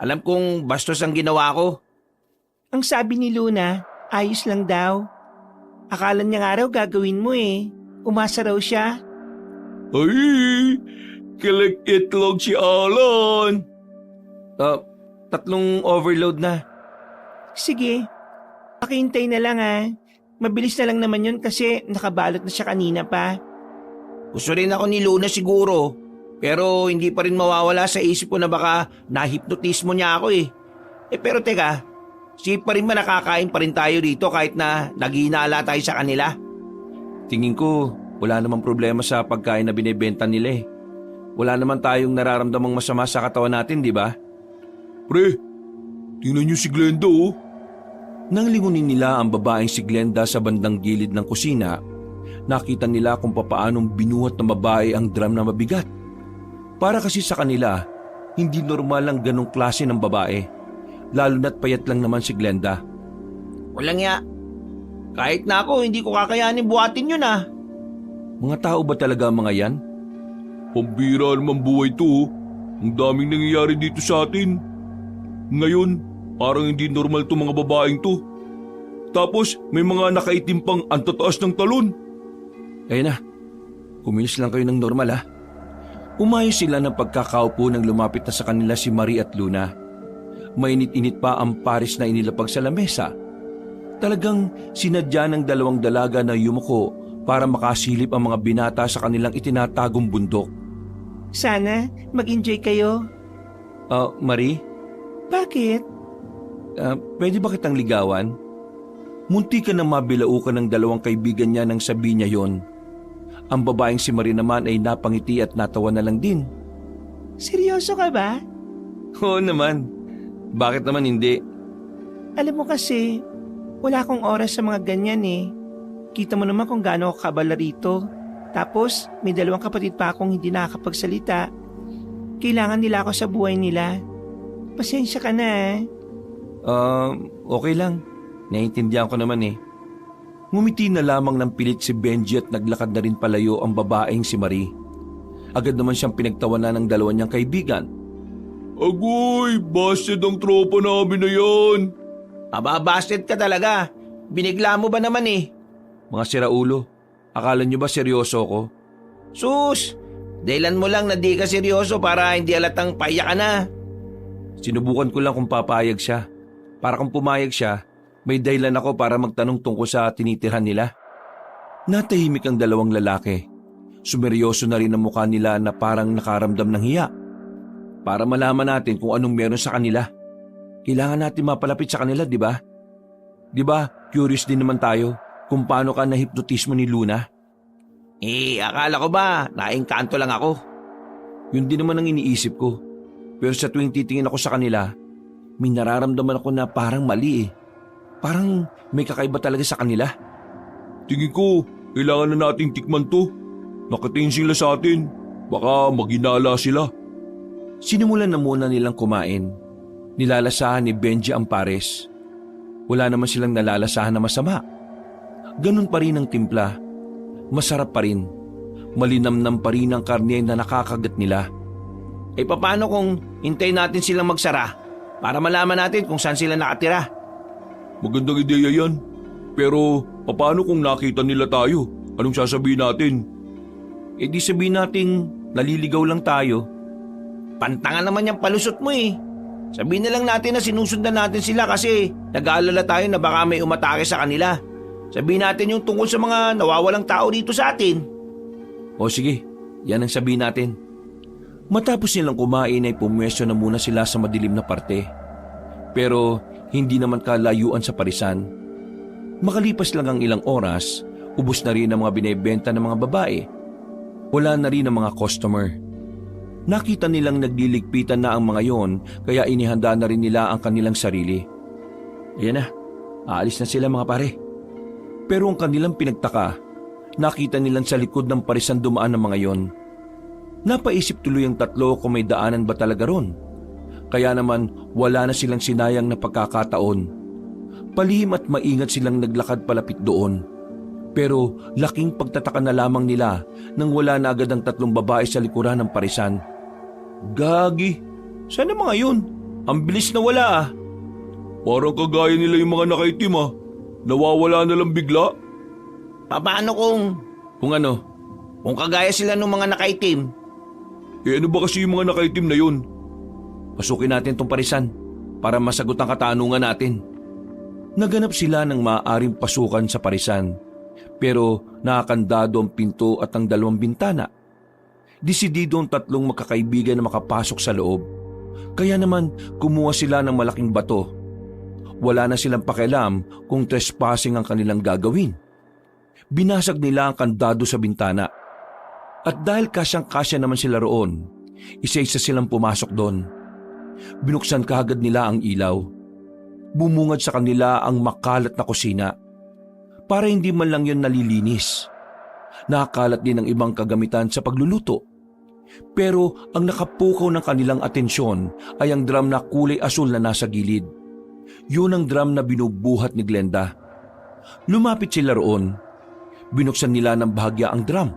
Alam kong bastos ang ginawa ko. Ang sabi ni Luna, ayos lang daw. Akala niya nga raw gagawin mo Umasa raw siya. Ay, kilig-itlog si Alan. 3 overload na. Sige, pakihintay na lang Mabilis na lang naman yun kasi nakabalot na siya kanina pa. Gusto rin ako ni Luna siguro, pero hindi pa rin mawawala sa isip ko na baka nahipnotismo niya ako pero teka, si pa rin ba nakakain pa rin tayo dito kahit na naghihinala tayo sa kanila? Tingin ko, wala namang problema sa pagkain na binebenta nila Wala naman tayong nararamdamang masama sa katawan natin, di ba? Pre, tingnan niyo si Glenda Nang lingunin nila ang babaeng si Glenda sa bandang gilid ng kusina, nakita nila kung papaanong binuhat ng babae ang drum na mabigat. Para kasi sa kanila, hindi normal ang ganong klase ng babae, lalo na't payat lang naman si Glenda. Walang ya. Kahit na ako, hindi ko kakayanin buhatin yun Mga tao ba talaga ang mga yan? Pambira naman buhay to Ang daming nangyayari dito sa atin. Ngayon, parang hindi normal to mga babaeng to. Tapos may mga nakaitim pang ang tataas ng talon. Ayun na, kumilos lang kayo ng normal Umayos sila ng pagkakaupo nang lumapit na sa kanila si Marie at Luna. Mainit-init pa ang pares na inilapag sa lamesa. Talagang sinadya ng dalawang dalaga na yumuko para makasilip ang mga binata sa kanilang itinatagong bundok. Sana mag-enjoy kayo. Marie, Bakit? pwede ba kitang ligawan? Munti ka na mabilaukan ng dalawang kaibigan niya nang sabi niya yon. Ang babaeng si Marie naman ay napangiti at natawa na lang din. Seryoso ka ba? Oo naman. Bakit naman hindi? Alam mo kasi, wala akong oras sa mga ganyan eh. Kita mo naman kung gaano ako kabala rito. Tapos, may dalawang kapatid pa akong hindi nakakapagsalita. Kailangan nila ako sa buhay nila. Pasensya ka na. Okay lang. Naiintindihan ko naman eh. Ngumiti na lamang ng pilit si Benji at naglakad na rin palayo ang babaeng si Marie. Agad naman siyang pinagtawanan ng dalawa niyang kaibigan. Agoy, busted ang tropa namin na yan. Ababasted ka talaga. Binigla mo ba naman eh? Mga siraulo, akala niyo ba seryoso ko? Sus! Dahilan mo lang na di ka seryoso para hindi alatang paiyak ka na. Sinubukan ko lang kung papayag siya. Para kung pumayag siya, may dahilan ako para magtanong tungkol sa tinitirhan nila. Natahimik ang dalawang lalaki. Sumeryoso na rin ang mukha nila na parang nakaramdam ng hiya. Para malaman natin kung anong meron sa kanila. Kailangan natin mapalapit sa kanila, di ba? Di ba, curious din naman tayo kung paano ka nahipnotismo ni Luna? Akala ko ba, naengkanto lang ako. Yun din naman ang iniisip ko. Pero sa tuwing titingin ako sa kanila, may nararamdaman ako na parang mali eh. Parang may kakaiba talaga sa kanila. Tingin ko, kailangan na nating tikman to. Nakatingin sila sa atin. Baka maginala sila. Sinimulan na muna nilang kumain. Nilalasahan ni Benji ang pares. Wala naman silang nalalasahan na masama. Ganun pa rin ang timpla. Masarap pa rin. Malinamnam pa rin ang karne na nakakagat nila. Paano kung hintayin natin silang magsara para malaman natin kung saan sila nakatira? Magandang ideya yan. Pero paano kung nakita nila tayo? Anong sasabihin natin? Di sabihin nating naliligaw lang tayo. Pantangan naman yung palusot mo eh. Sabihin na lang natin na sinusundan natin sila kasi nag-aalala tayo na baka may umatake sa kanila. Sabihin natin yung tungkol sa mga nawawalang tao dito sa atin. O sige, yan ang sabihin natin. Matapos nilang kumain ay pumwesto na muna sila sa madilim na parte. Pero hindi naman kalayuan sa parisan. Makalipas lang ang ilang oras, ubos na rin ang mga binebenta ng mga babae. Wala na rin ang mga customer. Nakita nilang nagliligpitan na ang mga yon kaya inihanda na rin nila ang kanilang sarili. Ayan na, aalis na sila mga pare. Pero ang kanilang pinagtaka, nakita nilang sa likod ng parisan dumaan ang mga yon. Napaisip tuloy ang tatlo kung may daanan ba talaga ron. Kaya naman wala na silang sinayang na pagkakataon. Palihim at maingat silang naglakad palapit doon. Pero laking pagtataka na lamang nila nang wala na agad ang tatlong babae sa likuran ng parisan. Gagi, saan ang mga yun? Ang bilis na wala ah. Parang kagaya nila yung mga nakaitim ah. Nawawala na lang bigla. Paano kung Kung ano? kung kagaya sila ng mga nakaitim? Ano ba kasi yung mga nakaitim na yun? Pasukin natin tong parisan para masagot ang katanungan natin. Naganap sila ng maaaring pasukan sa parisan. Pero nakakandado ang pinto at ang dalawang bintana. Desidido ang tatlong magkakaibigan na makapasok sa loob. Kaya naman kumuha sila ng malaking bato. Wala na silang pakialam kung trespassing ang kanilang gagawin. Binasag nila ang kandado sa bintana. At dahil kasyang-kasya naman sila roon, isa-isa silang pumasok doon. Binuksan kaagad nila ang ilaw. Bumungad sa kanila ang makalat na kusina. Para hindi man lang yun nalilinis. Nakakalat din ang ibang kagamitan sa pagluluto. Pero ang nakapukaw ng kanilang atensyon ay ang drum na kulay asul na nasa gilid. Yun ang drum na binubuhat ni Glenda. Lumapit sila roon. Binuksan nila ng bahagya ang drum.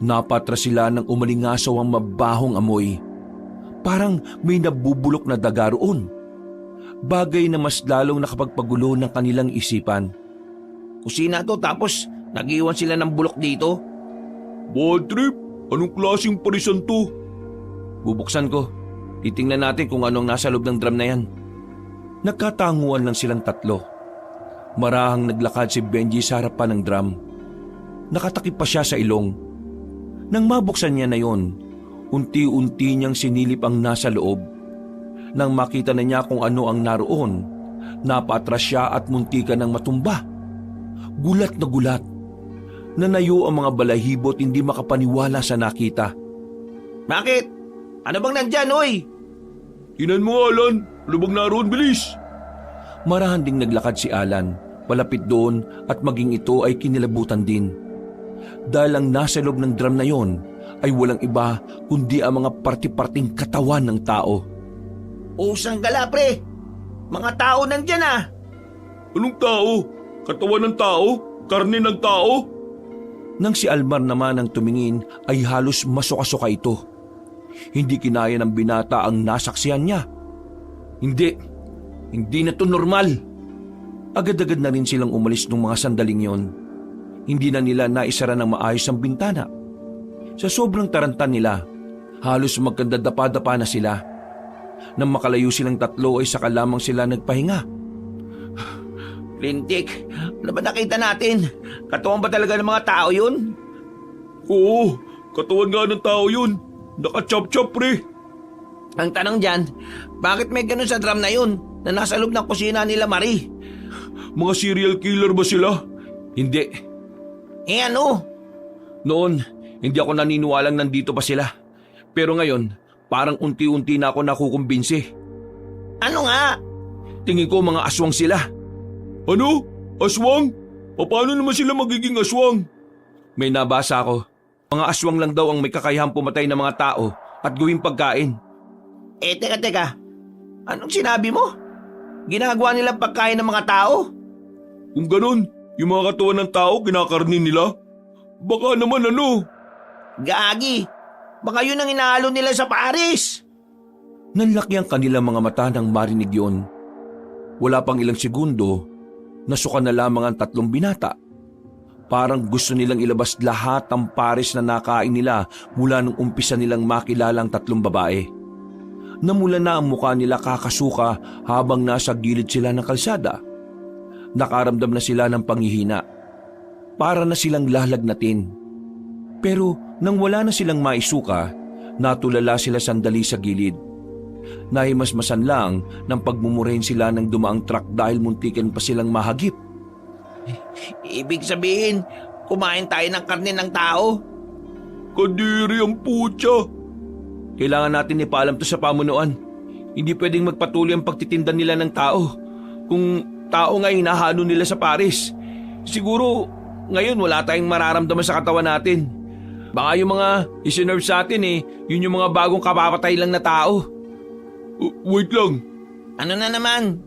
Napatras sila ng umalingasaw ang mabahong amoy. Parang may nabubulok na daga roon. Bagay na mas lalong nakapagpagulo ng kanilang isipan. Kusina to tapos nag-iwan sila ng bulok dito? Bad trip? Anong klaseng parisan to? Bubuksan ko. Titingnan natin kung anong nasa loob ng drum na yan. Nagkatanguan lang silang tatlo. Marahang naglakad si Benji sa harapan ng drum. Nakatakip pa siya sa ilong. Nang mabuksan niya na yon, unti-unti niyang sinilip ang nasa loob. Nang makita na niya kung ano ang naroon, napatras siya at muntikan ng matumba. Gulat na gulat. Nanayo ang mga balahibo at hindi makapaniwala sa nakita. Bakit? Ano bang nandyan, oy? Tinan mo, Alan. Ano bang naroon, bilis? Marahan ding naglakad si Alan, palapit doon at maging ito ay kinilabutan din. Dahil ang nasa loob ng drum na yon ay walang iba kundi ang mga parti-parting katawan ng tao. Usang gala, pre. Mga tao nandyan ah. Anong tao? Katawan ng tao? Karne ng tao? Nang si Almar naman ang tumingin ay halos masuka-suka ito. Hindi kinaya ng binata ang nasaksihan niya. Hindi na to normal. Agad-agad na rin silang umalis nung mga sandaling yon. Hindi na nila naisara ng maayos ang bintana. Sa sobrang taranta nila, halos magkandadapa-dapa na sila. Nang makalayo silang tatlo ay saka lamang sila nagpahinga. Lintik, ano ba nakita natin? Katawan ba talaga ng mga tao yun? Oo, katawan nga ng tao yun. Naka-chop-chop, pre. Ang tanong dyan, bakit may ganun sa drum na yun na nasa loob ng kusina nila Marie? Mga serial killer ba sila? Hindi. Eh ano? Noon, hindi ako naniniwalang nandito pa sila. Pero ngayon, parang unti-unti na ako nakukumbinsi. Ano nga? Tingin ko mga aswang sila. Ano? Aswang? Paano naman sila magiging aswang? May nabasa ako. Mga aswang lang daw ang may kakayahang pumatay ng mga tao at gawing pagkain. Eh teka. Anong sinabi mo? Ginagawa nilang pagkain ng mga tao? Kung ganun, yung mga katawan ng tao kinakarnin nila? Baka naman ano? Gagi, baka yun ang inahalo nila sa Paris. Nanlaki ang kanilang mga mata nang marinig yun. Wala pang ilang segundo, nasuka na lamang ang tatlong binata. Parang gusto nilang ilabas lahat ng pares na nakain nila mula nung umpisa nilang makilala ang tatlong babae. Namula na ang mukha nila kakasuka habang nasa gilid sila ng kalsada. Nakaramdam na sila ng panghihina. Para na silang lalagnatin. Pero nang wala na silang maisuka, natulala sila sandali sa gilid. Nahimasmasan lang ng pagmumurahin sila ng dumaang truck dahil muntikan pa silang mahagip. Ibig sabihin, kumain tayo ng karne ng tao? Kadiri ang putya. Kailangan natin ipaalam to sa pamunuan. Hindi pwedeng magpatuloy ang pagtitinda nila ng tao. Kung tao nga hinahalo nila sa Paris, siguro ngayon wala tayong mararamdaman sa katawan natin. Baka yung mga isinerve sa atin yun yung mga bagong kapapatay lang na tao. Wait lang. Ano na naman?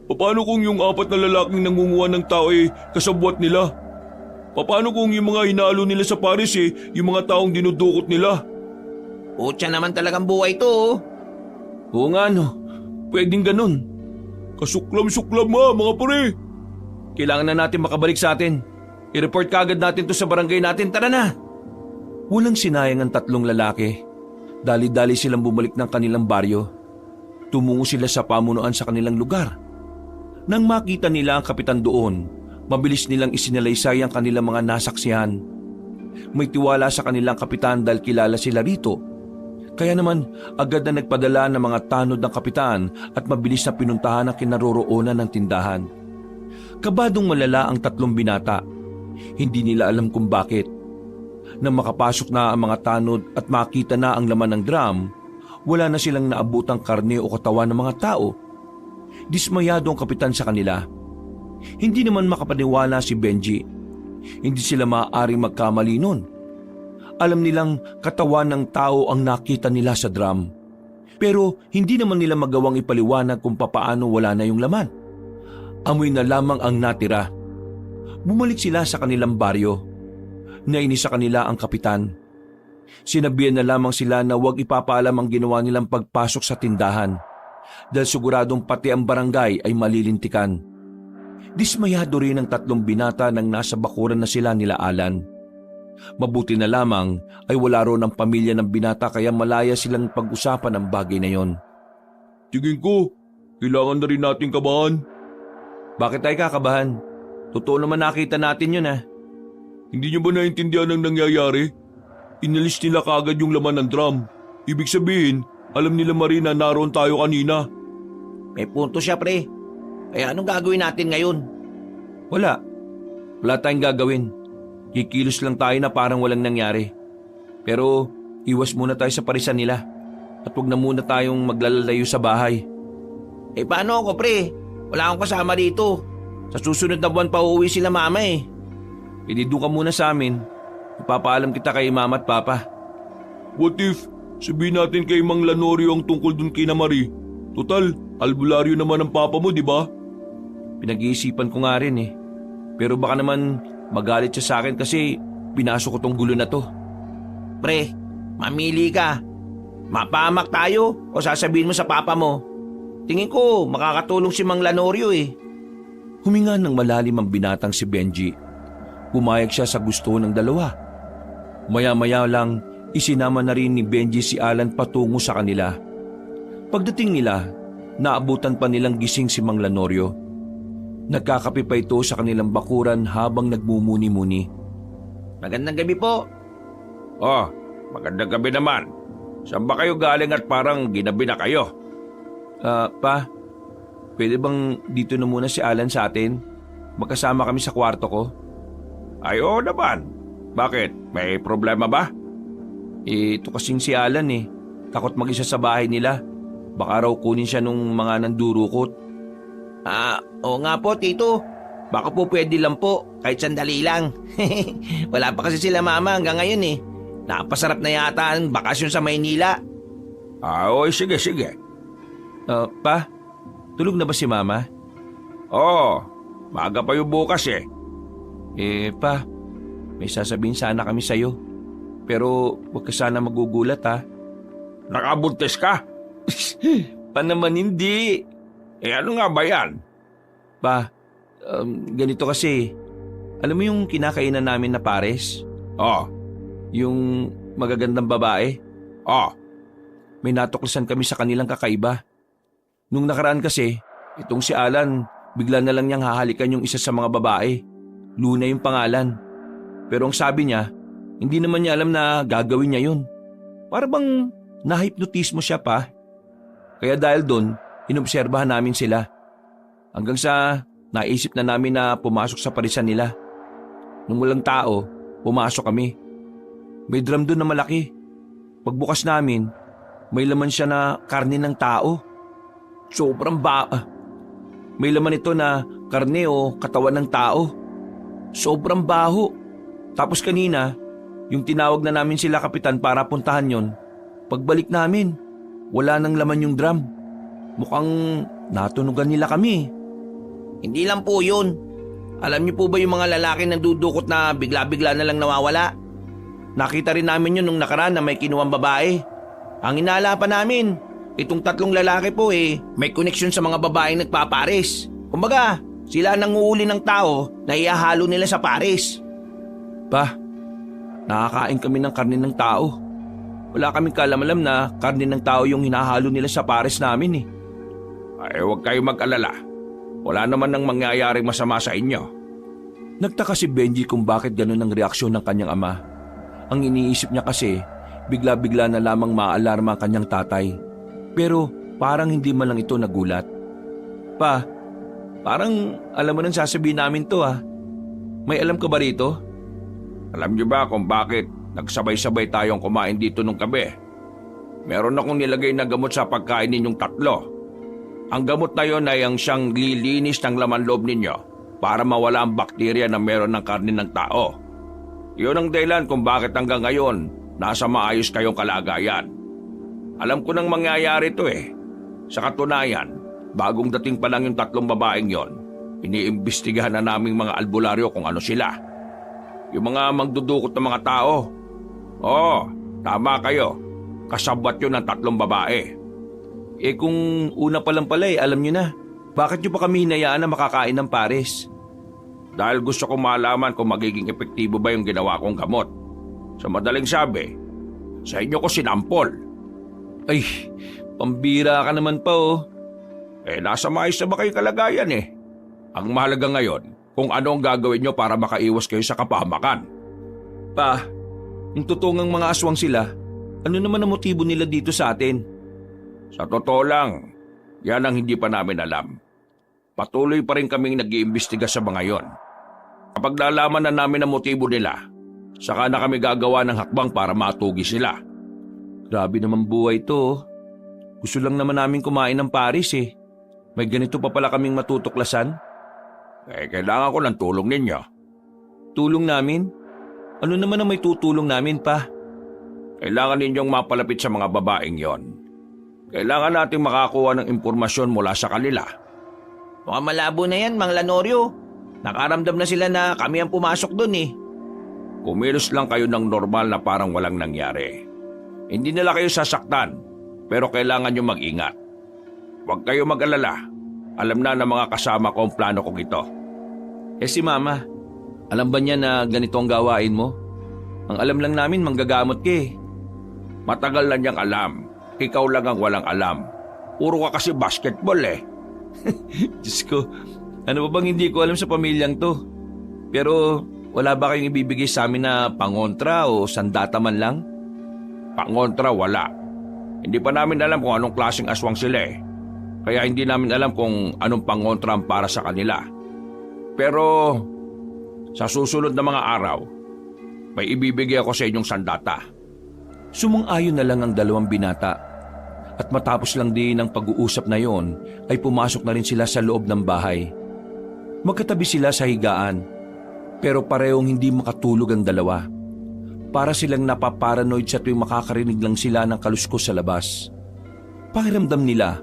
Paano kung yung 4 na lalaking nangunguha ng tao kasabwat nila? Paano kung yung mga hinalo nila sa Paris yung mga taong dinudukot nila? Putya naman talagang buhay to. Oo nga no, pwedeng ganun. Kasuklam-suklam mga pare. Kailangan na natin makabalik sa atin. I-report kagad natin to sa barangay natin, tara na. Walang sinayang ang tatlong lalaki. Dali-dali silang bumalik ng kanilang baryo. Tumungo sila sa pamunuan sa kanilang lugar. Nang makita nila ang kapitan doon, mabilis nilang isinalaysay ang kanilang mga nasaksihan. May tiwala sa kanilang kapitan dahil kilala sila rito. Kaya naman agad na nagpadala ng mga tanod ng kapitan at mabilis na pinuntahan ang kinaroroonan ng tindahan. Kabadong malala ang tatlong binata. Hindi nila alam kung bakit. Nang makapasok na ang mga tanod at makita na ang laman ng drum, wala na silang naabutang karne o katawan ng mga tao. Dismayado ang kapitan sa kanila. Hindi naman makapaniwala si Benji. Hindi sila maaaring magkamali nun. Alam nilang katawan ng tao ang nakita nila sa drum. Pero hindi naman nila magawang ipaliwanag kung papaano wala na yung laman. Amoy na lamang ang natira. Bumalik sila sa kanilang baryo. Nainis sa kanila ang kapitan. Sinabihan na lamang sila na huwag ipapaalam ang ginawa nilang pagpasok sa tindahan dahil siguradong pati ang barangay ay malilintikan. Dismayado rin ang tatlong binata nang nasa bakuran na sila nila Alan. Mabuti na lamang ay wala ron ang pamilya ng binata kaya malaya silang pag-usapan ang bagay na yon. Tingin ko, kailangan na rin natin kabahan. Bakit tayo kakabahan? Totoo naman nakita natin yun Hindi niyo ba naintindihan ang nangyayari? Inalis nila kaagad yung laman ng drum. Ibig sabihin, alam nila Marie na naroon tayo kanina. May punto siya, pre. Kaya anong gagawin natin ngayon? Wala. Wala tayong gagawin. Kikilos lang tayo na parang walang nangyari. Pero iwas muna tayo sa parisan nila. At huwag na muna tayong maglalalayo sa bahay. Paano ako, pre? Wala akong kasama dito. Sa susunod na buwan pa uuwi sila mama Hindi doon ka muna sa amin. Ipapaalam kita kay mama at papa. What if sabihin natin kay Mang Lanorio ang tungkol dun kay na Marie? Total, albularyo naman ang papa mo, di ba? Pinag-iisipan ko nga rin Pero baka naman magalit siya sa akin kasi pinasok ko tong gulo na to. Pre, mamili ka. Mapahamak tayo o sasabihin mo sa papa mo? Tingin ko makakatulong si Mang Lanorio Huminga ng malalim ang binatang si Benji. Pumayag siya sa gusto ng dalawa. Maya-maya lang, isinama na rin ni Benji si Alan patungo sa kanila. Pagdating nila, naabutan pa nilang gising si Mang Lanorio. Nagkakape pa ito sa kanilang bakuran habang nagmumuni-muni. Magandang gabi po. Oh, magandang gabi naman. Saan ba kayo galing at parang ginabi na kayo? Pa, pwede bang dito na muna si Alan sa atin? Magkasama kami sa kwarto ko. Ay, oo naman. Bakit? May problema ba? Ito kasing si Alan Takot mag-isa sa bahay nila. Baka raw kunin siya nung mga nandurukot. Oo nga po, Tito. Baka po pwede lang po, kahit sandali lang. Wala pa kasi sila mama hanggang ngayon Napasarap na yata ang bakasyon sa Maynila. Oo, sige. Pa, tulog na ba si Mama? Oo, maaga pa yung bukas Pa, may sasabihin sana kami sa'yo. Pero huwag ka sana magugulat Nakabuntis ka? Pa naman hindi. Ano nga ba yan? Pa, ganito kasi. Alam mo yung kinakainan namin na pares? Oh, Yung magagandang babae? oh. May natuklasan kami sa kanilang kakaiba. Nung nakaraan kasi, itong si Alan, bigla na lang niyang hahalikan yung isa sa mga babae. Luna yung pangalan. Pero ang sabi niya, hindi naman niya alam na gagawin niya yun. Para bang nahipnotismo siya pa. Kaya dahil doon, inobserbahan namin sila. Hanggang sa naisip na namin na pumasok sa parisan nila. Nung walang tao, pumasok kami. May drum doon na malaki. Pagbukas namin, may laman siya na karne ng tao. Sobrang May laman ito na karne o katawan ng tao. Sobrang baho. Tapos kanina, yung tinawag na namin sila kapitan para puntahan yon. Pagbalik namin, wala nang laman yung drum. Mukhang natunugan nila kami. Hindi lang po yun. Alam niyo po ba yung mga lalaki na dudukot na bigla-bigla na lang nawawala? Nakita rin namin yun nung nakaraan na may kinuwang babae. Ang inala pa namin, itong 3 lalaki po may koneksyon sa mga babaeng nagpapares. Kumbaga, sila nanguuli ng tao na ihahalo nila sa pares. Pa, nakakain kami ng karne ng tao. Wala kaming kaalam-alam na karne ng tao yung hinahalo nila sa pares namin Ay, huwag kayo mag-alala. Wala naman nang mangyayaring masama sa inyo. Nagtaka si Benji kung bakit ganun ang reaksyon ng kanyang ama. Ang iniisip niya kasi, bigla-bigla na lamang maalarma ang kanyang tatay. Pero parang hindi man lang ito nagulat. Pa, parang alam mo nang sasabihin namin to May alam ka ba rito? Alam niyo ba kung bakit nagsabay-sabay tayong kumain dito nung gabi? Meron akong nilagay na gamot sa pagkain ninyong 3. Ang gamot na yon ay ang siyang lilinis ng laman loob ninyo para mawala ang bakterya na meron ng karne ng tao. Yun ang dahilan kung bakit hanggang ngayon nasa maayos kayong kalagayan. Alam ko nang mangyayari ito Sa katunayan, bagong dating pa lang yung 3 babaeng yon, iniimbestigahan na naming mga albularyo kung ano sila. Yung mga magdudukot ng mga tao. Oo, tama kayo. Kasabwat yun ng 3 babae. Kung una pa lang pala alam nyo na. Bakit nyo pa kami hinayaan na makakain ng pares? Dahil gusto kong malaman kung magiging epektibo ba yung ginawa kong gamot. Sa madaling sabi, sa inyo ko sinampol. Ay, pambira ka naman pa Nasa maayos na ba kayong kalagayan Ang mahalaga ngayon, kung ano ang gagawin nyo para makaiwas kayo sa kapahamakan. Pa, kung totoong mga aswang sila, ano naman ang motibo nila dito sa atin? Sa totoo lang, yan ang hindi pa namin alam. Patuloy pa rin kaming nag-iimbestiga sa mga yon. Kapag nalaman na namin ang motibo nila, saka na kami gagawa ng hakbang para matugi sila. Grabe naman buhay to. Gusto lang naman namin kumain ng Paris eh. May ganito pa pala kaming matutuklasan. Kailangan ko ng tulong ninyo. Tulong namin? Ano naman ang may tutulong namin pa? Kailangan ninyong mapalapit sa mga babaeng yon. Kailangan nating makakuha ng impormasyon mula sa kanila. Mukhang malabo na yan, Mang Lanorio. Nakaramdam na sila na kami ang pumasok dun eh. Kumilos lang kayo ng normal na parang walang nangyari. Hindi nila kayo sasaktan, pero kailangan nyo mag-ingat. Huwag kayo mag-alala. Alam na ng mga kasama ko ang plano kong ito. Si Mama, alam ba niya na ganito ang gawain mo? Ang alam lang namin manggagamot ka eh. Matagal na niyang alam. Ikaw lang ang walang alam. Puro ka kasi basketball eh. Diyos ko, ano ba bang hindi ko alam sa pamilyang to? Pero wala ba kayong ibibigay sa amin na pangontra o sandata man lang? Pangontra wala. Hindi pa namin alam kung anong klaseng aswang sila eh. Kaya hindi namin alam kung anong pangontra ang para sa kanila. Pero sa susunod na mga araw, may ibibigay ako sa inyong sandata. Sumang-ayon na lang ang dalawang binata. At matapos lang din ang pag-uusap na yon, ay pumasok na rin sila sa loob ng bahay. Magkatabi sila sa higaan, pero parehong hindi makatulog ang dalawa. Para silang napaparanoid sa tuwing makakarinig lang sila ng kaluskos sa labas. Pakiramdam nila,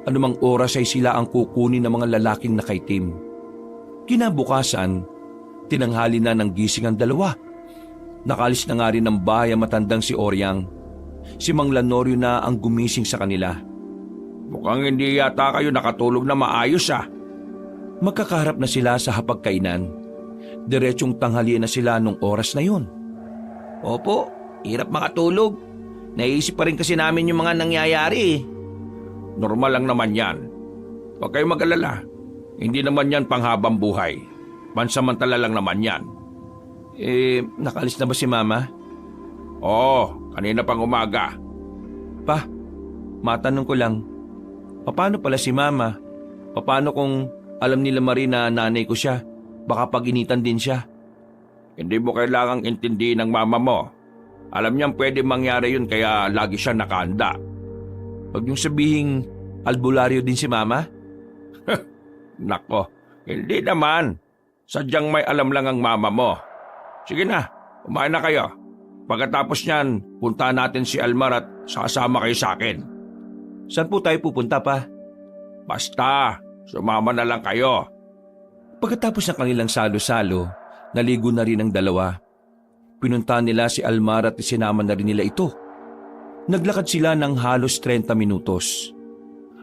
anumang oras ay sila ang kukunin ng mga lalaking nakaitim. Kinabukasan, tinanghali na ng gising ang dalawa. Nakalis na nga rin ng bahay ang matandang si Oryang. Si Mang Lanorio na ang gumising sa kanila. Mukhang hindi yata kayo nakatulog na maayos ah. Magkakaharap na sila sa hapagkainan. Diretsong tanghalian na sila nung oras na yun. Opo, hirap makatulog. Naisip pa rin kasi namin yung mga nangyayari eh. Normal lang naman yan. Huwag kayong mag-alala. Hindi naman yan panghabang buhay. Pansamantala lang naman yan. Nakalis na ba si Mama? Oo, kanina pang umaga. Pa, matanong ko lang, paano pala si Mama? Paano kung alam nila Marie na nanay ko siya? Baka pag-initan din siya. Hindi mo kailangang intindihin ng mama mo. Alam niyang pwede mangyari yun kaya lagi siya nakahanda. Huwag niyong sabihing albularyo din si Mama? Nako, hindi naman. Sadyang may alam lang ang mama mo. Sige na, kumain na kayo. Pagkatapos niyan, puntahan natin si Almar at sasama kayo sa akin. Saan po tayo pupunta pa? Basta, sumama na lang kayo. Pagkatapos ng kanilang salo-salo, naligo na rin ang dalawa. Pinuntahan nila si Almar at isinama na rin nila ito. Naglakad sila ng halos 30 minutos.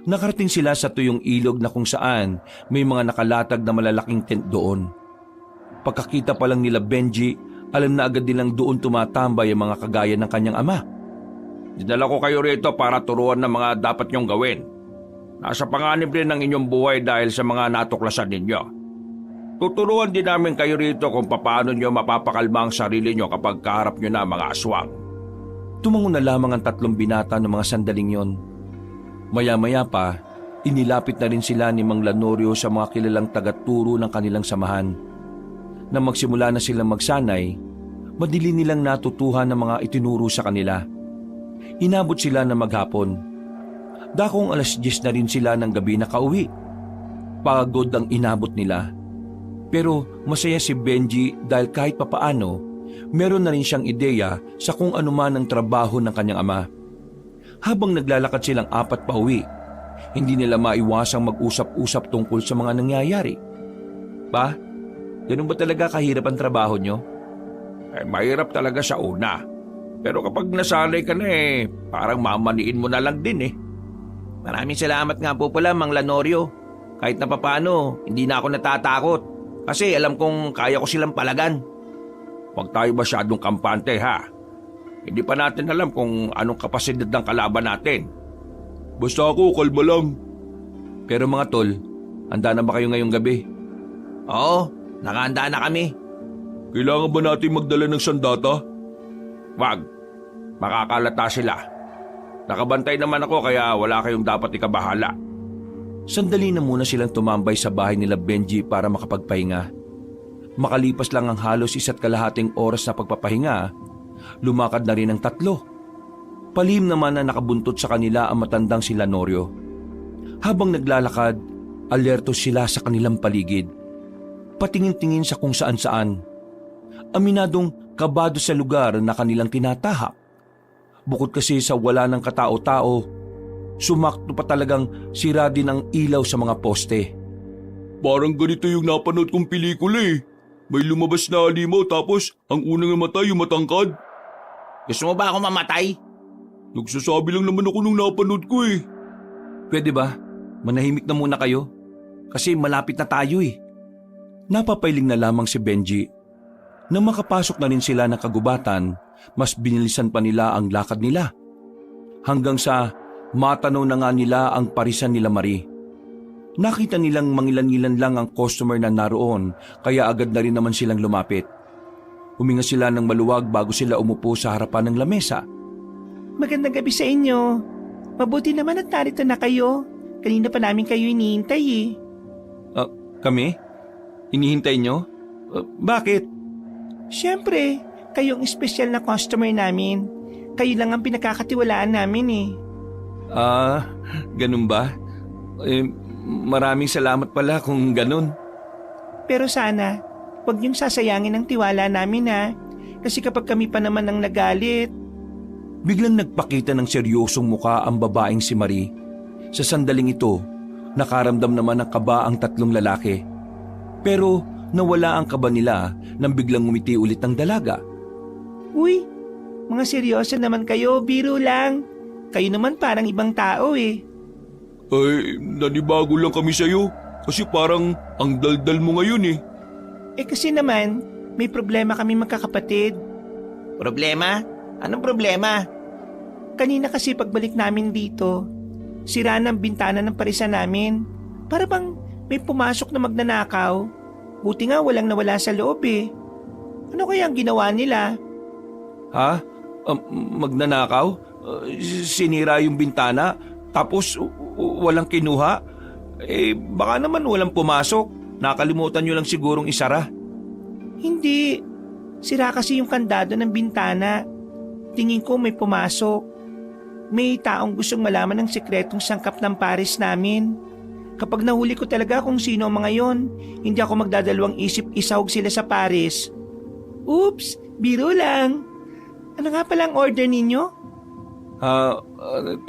Nakarating sila sa tuyong ilog na kung saan may mga nakalatag na malalaking tent doon. Pagkakita pa lang nila Benji, alam na agad nilang doon tumatambay ang mga kagaya ng kanyang ama. Dinala ko kayo rito para turuan ng mga dapat niyong gawin. Nasa panganib rin ng inyong buhay dahil sa mga natuklasan ninyo. Tuturuan din namin kayo rito kung paano niyo mapapakalma ang sarili niyo kapag kaharap niyo na mga aswang. Tumango na lamang ang tatlong binata ng mga sandaling yon. Maya-maya pa, inilapit na rin sila ni Mang Lanorio sa mga kilalang tagaturo ng kanilang samahan. Nang magsimula na silang magsanay, madili nilang natutuhan ng mga itinuro sa kanila. Inabot sila na maghapon. Dakong 10:00 na rin sila ng gabi nakauwi. Pagod ang inabot nila. Pero masaya si Benji dahil kahit papaano, meron na rin siyang ideya sa kung anuman ang trabaho ng kanyang ama. Habang naglalakad silang apat pa uwi, hindi nila maiwasang mag-usap-usap tungkol sa mga nangyayari. Pa, ganun ba talaga kahirap ang trabaho nyo? Mahirap talaga sa una. Pero kapag nasanay ka na parang mamaniin mo na lang din eh. Maraming salamat nga po pala, Mang Lanorio. Kahit na papano, hindi na ako natatakot. Kasi alam kong kaya ko silang palagan. Huwag tayo masyadong kampante ha. Hindi pa natin alam kung anong kapasidad ng kalaban natin. Basta ako, kalma lang. Pero mga tol, handa na ba kayo ngayong gabi? Oo, Nakahanda na kami. Kailangan ba natin magdala ng sandata? Wag. Makakalata sila. Nakabantay naman ako kaya wala kayong dapat ikabahala. Sandali na muna silang tumambay sa bahay nila Benji para makapagpahinga. Makalipas lang ang halos 1.5 oras na pagpapahinga, lumakad na rin ang 3. Palihim naman na nakabuntot sa kanila ang matandang sila Norio. Habang naglalakad, alerto sila sa kanilang paligid. Patingin-tingin sa kung saan-saan. Aminadong kabado sa lugar na kanilang tinatahak. Bukod kasi sa wala ng katao-tao, sumakto pa talagang sira din ang ilaw sa mga poste. Parang ganito yung napanood kong pelikula eh. May lumabas na halimaw tapos ang unang namatay yung matangkad. Gusto mo ba ako mamatay? Nagsasabi lang naman ako nung napanood ko eh. Pwede ba? Manahimik na muna kayo. Kasi malapit na tayo eh. Napapailing na lamang si Benji. Nang makapasok na rin sila ng kagubatan, mas binilisan pa nila ang lakad nila. Hanggang sa matanaw na nga nila ang parisan nila Marie. Nakita nilang mangilan-ngilan lang ang customer na naroon kaya agad na rin naman silang lumapit. Huminga sila ng maluwag bago sila umupo sa harapan ng lamesa. Magandang gabi sa inyo. Mabuti naman at narito na kayo. Kanina pa namin kayo hinihintay eh. Kami? Inihintay nyo? Bakit? Siyempre, kayong espesyal na customer namin. Kayo lang ang pinakakatiwalaan namin eh. Ganun ba? Maraming salamat pala kung ganun. Pero sana, huwag niyong sasayangin ang tiwala namin ha. Kasi kapag kami pa naman ang nagalit. Biglang nagpakita ng seryosong muka ang babaeng si Marie. Sa sandaling ito, nakaramdam naman ng kaba ang 3 lalaki. Pero nawala ang kaba nila nang biglang ngumiti ulit ang dalaga. Uy, mga seryoso naman kayo, biro lang. Kayo naman parang ibang tao eh. Ay, nanibago lang kami sa'yo. Kasi parang ang daldal mo ngayon eh. Eh kasi naman, may problema kami magkakapatid. Problema? Anong problema? Kanina kasi pagbalik namin dito, sira ng bintana ng parisan namin. Para bang may pumasok na magnanakaw. Buti nga walang nawala sa loob eh. Ano kaya ang ginawa nila? Ha? Magnanakaw? Sinira yung bintana tapos walang kinuha? Baka naman walang pumasok. Nakalimutan nyo lang sigurong isara. Hindi. Sira kasi yung kandado ng bintana. Tingin ko may pumasok. May taong gustong malaman ng sekretong sangkap ng pares namin. Kapag nahuli ko talaga kung sino ang mga yon, hindi ako magdadalawang isip isahog sila sa pares. Oops, biro lang. Ano nga pala ang order ninyo? 3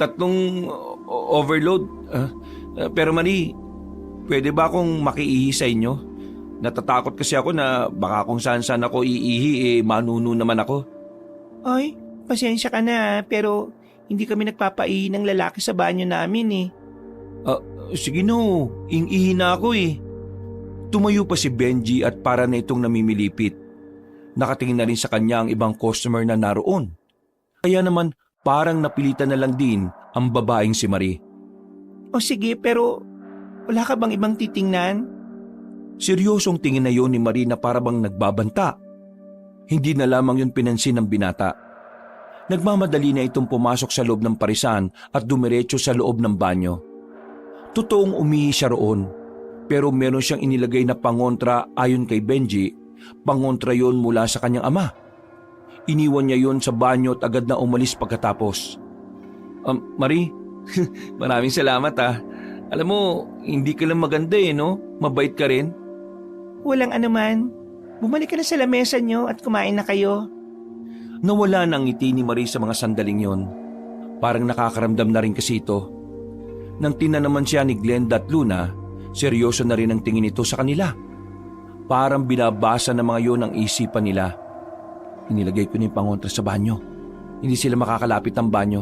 overload. Pero Marie, pwede ba akong makiihi sa inyo? Natatakot kasi ako na baka kung saan ako iihi manuno naman ako. Ay, pasensya ka na pero hindi kami nagpapaihi ng lalaki sa banyo namin eh. Sige no, iihi na ako eh. Tumayo pa si Benji at para na itong namimilipit. Nakatingin na rin sa kanya ang ibang customer na naroon. Kaya naman parang napilitan na lang din ang babaeng si Marie. O sige pero wala ka bang ibang titingnan? Seryosong tingin na yon ni Marie na para bang nagbabanta. Hindi na lamang yun pinansin ng binata. Nagmamadali na itong pumasok sa loob ng parisan at dumiretso sa loob ng banyo. Totoong umihi siya roon, pero meron siyang inilagay na pangontra ayon kay Benji, pangontra yon mula sa kanyang ama. Iniwan niya yon sa banyo at agad na umalis pagkatapos. Marie, maraming salamat ah. Alam mo, hindi ka lang maganda no? Mabait ka rin. Walang anuman. Bumalik ka na sa lamesa niyo at kumain na kayo. Nawala na ang ngiti ni Marie sa mga sandaling yon. Parang nakakaramdam na rin kasi ito. Nang tinanaman siya ni Glenda at Luna, seryoso na rin ang tingin ito sa kanila. Parang binabasa ng mga yon ang isipan nila. Inilagay ko na yung pangontra sa banyo. Hindi sila makakalapit ng banyo.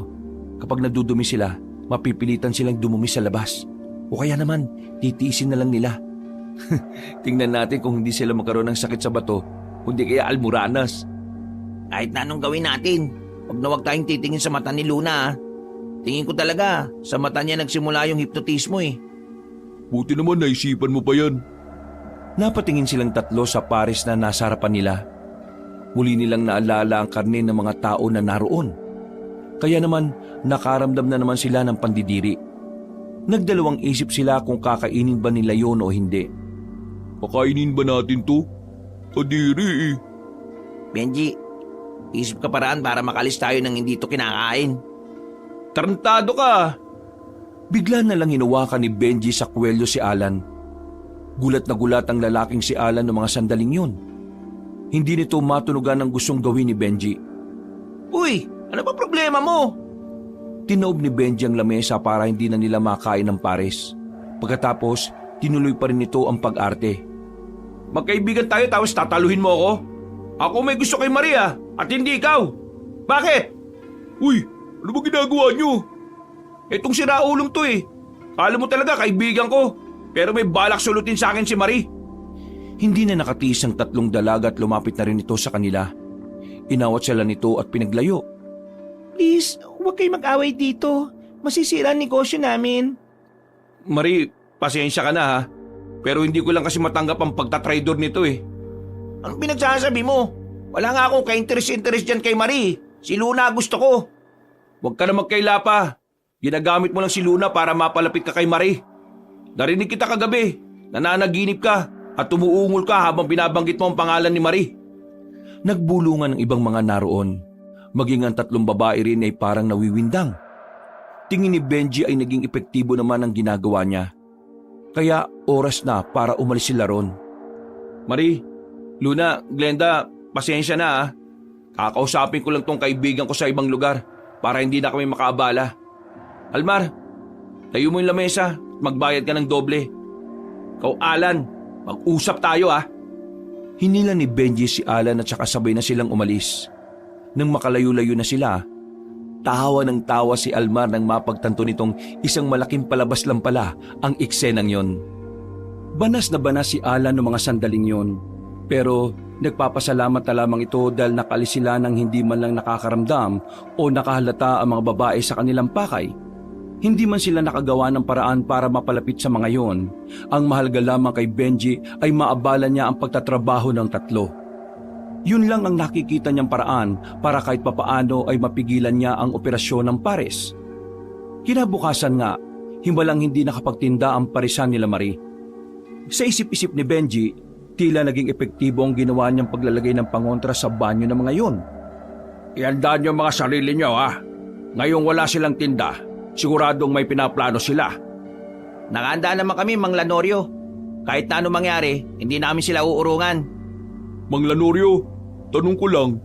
Kapag nadudumi sila, mapipilitan silang dumumi sa labas. O kaya naman, titiisin na lang nila. Tingnan natin kung hindi sila magkaroon ng sakit sa bato, kundi kaya almuranas. Kahit na anong gawin natin, huwag na huwag tayong titingin sa mata ni Luna ah. Tingin ko talaga, sa mata niya nagsimula yung hipnotismo eh. Buti naman naisipan mo pa yan. Napatingin silang tatlo sa pares na nasa harapan nila. Muli nilang naalala ang karne ng mga tao na naroon. Kaya naman nakaramdam na naman sila ng pandidiri. Nagdalawang isip sila kung kakainin ba nila yun o hindi. Pakainin ba natin to? Kadiri eh. Benji, isip ka paraan para makalis tayo nang hindi to kinakain. Tarantado ka! Bigla na lang hinawakan ni Benji sa kwelyo si Alan. Gulat na gulat ang lalaking si Alan ng mga sandaling yun. Hindi nito matunugan ang gustong gawin ni Benji. Uy, ano ba problema mo? Tinaob ni Benji ang lamesa para hindi na nila makain ng pares. Pagkatapos, tinuloy pa rin nito ang pag-arte. Magkaibigan tayo tapos tataluhin mo ako? Ako may gusto kay Maria at hindi ikaw. Bakit? Uy, ano ba ginagawa nyo? Itong siraulong to eh. Kala mo talaga kaibigan ko. Pero may balak sulutin sa akin si Marie. Hindi na nakatiis ang tatlong dalaga at lumapit na rin ito sa kanila. Inawat sila nito at pinaglayo. Please, huwag kayo mag-away dito. Masisira ang negosyo namin. Marie, pasensya ka na ha. Pero hindi ko lang kasi matanggap ang pagtatraidor nito eh. Anong pinagsasabi mo? Wala nga akong ka-interest dyan kay Marie. Si Luna gusto ko. Huwag ka na magkaila pa. Ginagamit mo lang si Luna para mapalapit ka kay Marie. Narinig kita kagabi. Nananaginip ka at tumuungol ka habang binabanggit mo ang pangalan ni Marie. Nagbulungan ang ibang mga naroon. Maging ang tatlong babae rin ay parang nawiwindang. Tingin ni Benji ay naging epektibo naman ang ginagawa niya. Kaya oras na para umalis sila ron. Marie, Luna, Glenda, pasensya na ha. Kakausapin ko lang tong kaibigan ko sa ibang lugar para hindi na kami makaabala. Almar, tayo mo yung lamesa, magbayad ka ng doble. Ikaw Alan, mag-usap tayo ha. Hinila ni Benji si Alan at saka sabay na silang umalis. Nang makalayo-layo na sila, tawa ng tawa si Almar nang mapagtanto nitong isang malaking palabas lang pala ang eksenang yon. Banas na banas si Alan ng mga sandaling yon. Pero nagpapasalamat na lamang ito dahil nakalis sila nang hindi man lang nakakaramdam o nakahalata ang mga babae sa kanilang pakay. Hindi man sila nakagawa ng paraan para mapalapit sa mga yon. Ang mahalaga lamang kay Benji ay maabala niya ang pagtatrabaho ng tatlo. Yun lang ang nakikita niyang paraan para kahit papaano ay mapigilan niya ang operasyon ng pares. Kinabukasan nga, himbalang hindi nakapagtinda ang parisan nila Marie. Sa isip-isip ni Benji, tila naging epektibo ang ginawa niyang paglalagay ng pangontra sa banyo ng mga yon. Ihandaan niyo ang mga sarili niyo ha. Ngayong wala silang tinda, siguradong may pinaplano sila. Nakahanda naman kami, Mang Lanorio. Kahit na ano mangyari, hindi namin sila uurungan. Mang Lanorio, tanong ko lang.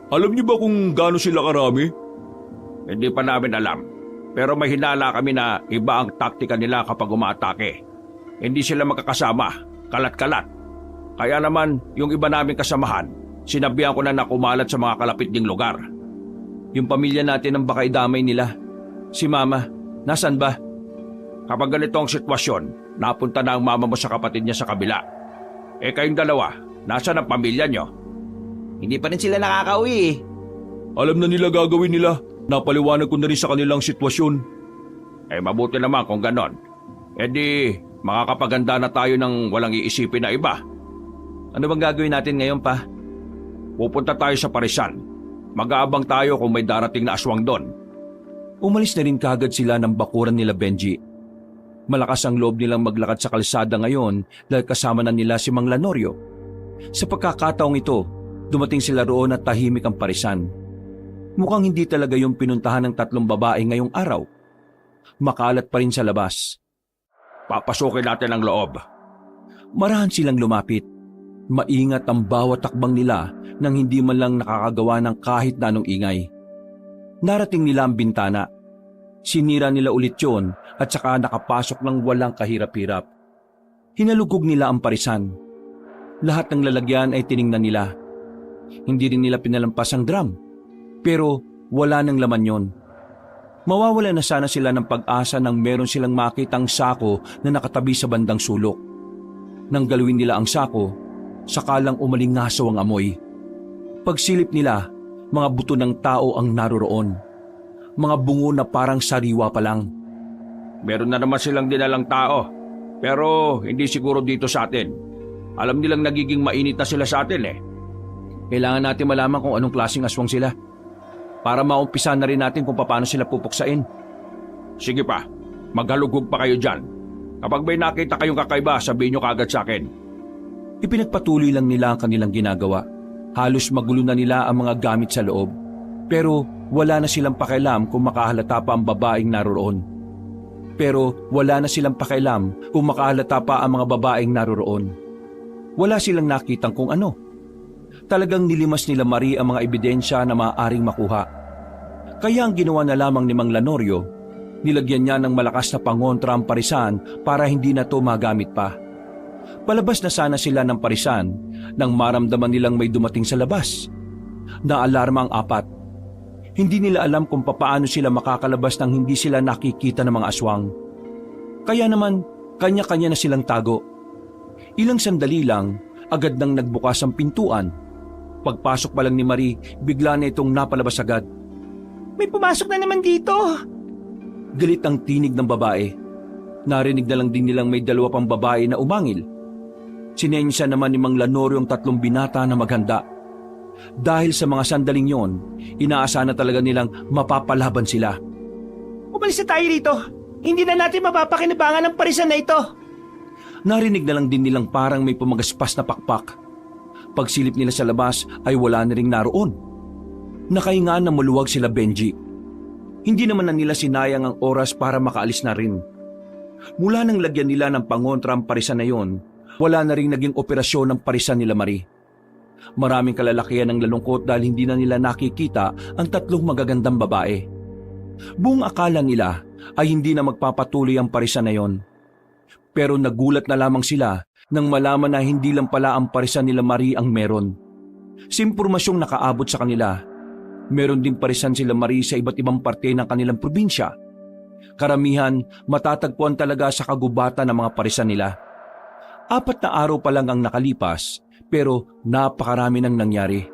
Alam niyo ba kung gaano sila karami? Hindi pa namin alam. Pero may hinala kami na iba ang taktika nila kapag umaatake. Hindi sila magkakasama, kalat-kalat. Kaya naman, yung iba naming kasamahan, sinabihan ko na kumalat sa mga kalapit ding lugar. Yung pamilya natin ang baka idamay nila. Si Mama, nasan ba? Kapag ganito ang sitwasyon, napunta na ang mama mo sa kapatid niya sa kabila. Eh kayong dalawa, nasaan ang pamilya niyo? Hindi pa rin sila nakakauwi eh. Alam na nila gagawin nila. Napaliwanag ko na rin sa kanilang sitwasyon. Eh mabuti naman kung ganon. Eh di, makakapaganda na tayo ng walang iisipin na iba. Ano bang gagawin natin ngayon pa? Pupunta tayo sa Parisan. Mag-aabang tayo kung may darating na aswang doon. Umalis na rin kagad sila ng bakuran nila Benji. Malakas ang loob nilang maglakad sa kalsada ngayon dahil kasama na nila si Mang Lanorio. Sa pagkakataong ito, dumating sila roon at tahimik ang parisan. Mukhang hindi talaga yung pinuntahan ng tatlong babae ngayong araw. Makalat pa rin sa labas. Papasukin natin ang loob. Marahan silang lumapit. Maingat ang bawat takbang nila nang hindi man lang nakakagawa ng kahit na anong ingay. Narating nila ang bintana. Sinira nila ulit yon at saka nakapasok ng walang kahirap-hirap. Hinalugog nila ang parisan. Lahat ng lalagyan ay tiningnan nila. Hindi rin nila pinalampas ang drum. Pero wala nang laman yon. Mawawala na sana sila ng pag-asa nang meron silang makitang sako na nakatabi sa bandang sulok. Nang galawin nila ang sako, sakalang umalingasaw ang amoy. Pagsilip nila, mga buto ng tao ang naroroon. Mga bungo na parang sariwa pa lang. Meron na naman silang dinalang tao. Pero hindi siguro dito sa atin. Alam nilang nagiging mainit na sila sa atin eh. Kailangan natin malaman kung anong klaseng aswang sila para maumpisa na rin natin kung paano sila pupuksain. Sige pa, maghalugog pa kayo dyan. Kapag may nakita kayong kakaiba, sabihin nyo kaagad sa akin. Ipinagpatuloy lang nila ang kanilang ginagawa. Halos magulo na nila ang mga gamit sa loob. Pero wala na silang pakialam kung makahalata pa ang babaeng naroroon. Wala silang nakitang kung ano. Talagang nilimas nila Marie ang mga ebidensya na maaaring makuha. Kaya ang ginawa na lamang ni Mang Lanorio, nilagyan niya ng malakas na pangontra ang parisan para hindi na to magamit pa. Palabas na sana sila ng parisan nang maramdaman nilang may dumating sa labas. Naalarma ang apat. Hindi nila alam kung papaano sila makakalabas nang hindi sila nakikita ng mga aswang. Kaya naman, kanya-kanya na silang tago. Ilang sandali lang, agad nang nagbukas ang pintuan. Pagpasok pa lang ni Marie, bigla na itong napalabas agad. May pumasok na naman dito. Galit ang tinig ng babae. Narinig na lang din nilang may dalawa pang babae na umangil. Sinensya naman ni Mang Lanorio ang 3 binata na maghanda. Dahil sa mga sandaling yon, inaasahan na talaga nilang mapapalaban sila. Umalis na tayo rito. Hindi na natin mapapakinabangan ang parisan na ito. Narinig na lang din nilang parang may pumagaspas na pakpak. Pagsilip nila sa labas ay wala na ring naroon. Nakahingaan na maluwag sila Benji. Hindi naman na nila sinayang ang oras para makaalis na rin. Mula nang lagyan nila ng pangontra ang parisan na yon, wala na ring naging operasyon ng parisan nila Marie. Maraming kalalakihan ng lalungkot dahil hindi na nila nakikita ang 3 magagandang babae. Buong akala nila ay hindi na magpapatuloy ang parisan na yon. Pero nagulat na lamang sila nang malaman na hindi lang pala ang parisan nila Marie ang meron. Sa impormasyong nakaabot sa kanila, meron din parisan sila Marie sa iba't ibang parte ng kanilang probinsya. Karamihan matatagpuan talaga sa kagubatan ng mga parisan nila. 4 na araw pa lang ang nakalipas pero napakarami nang nangyari.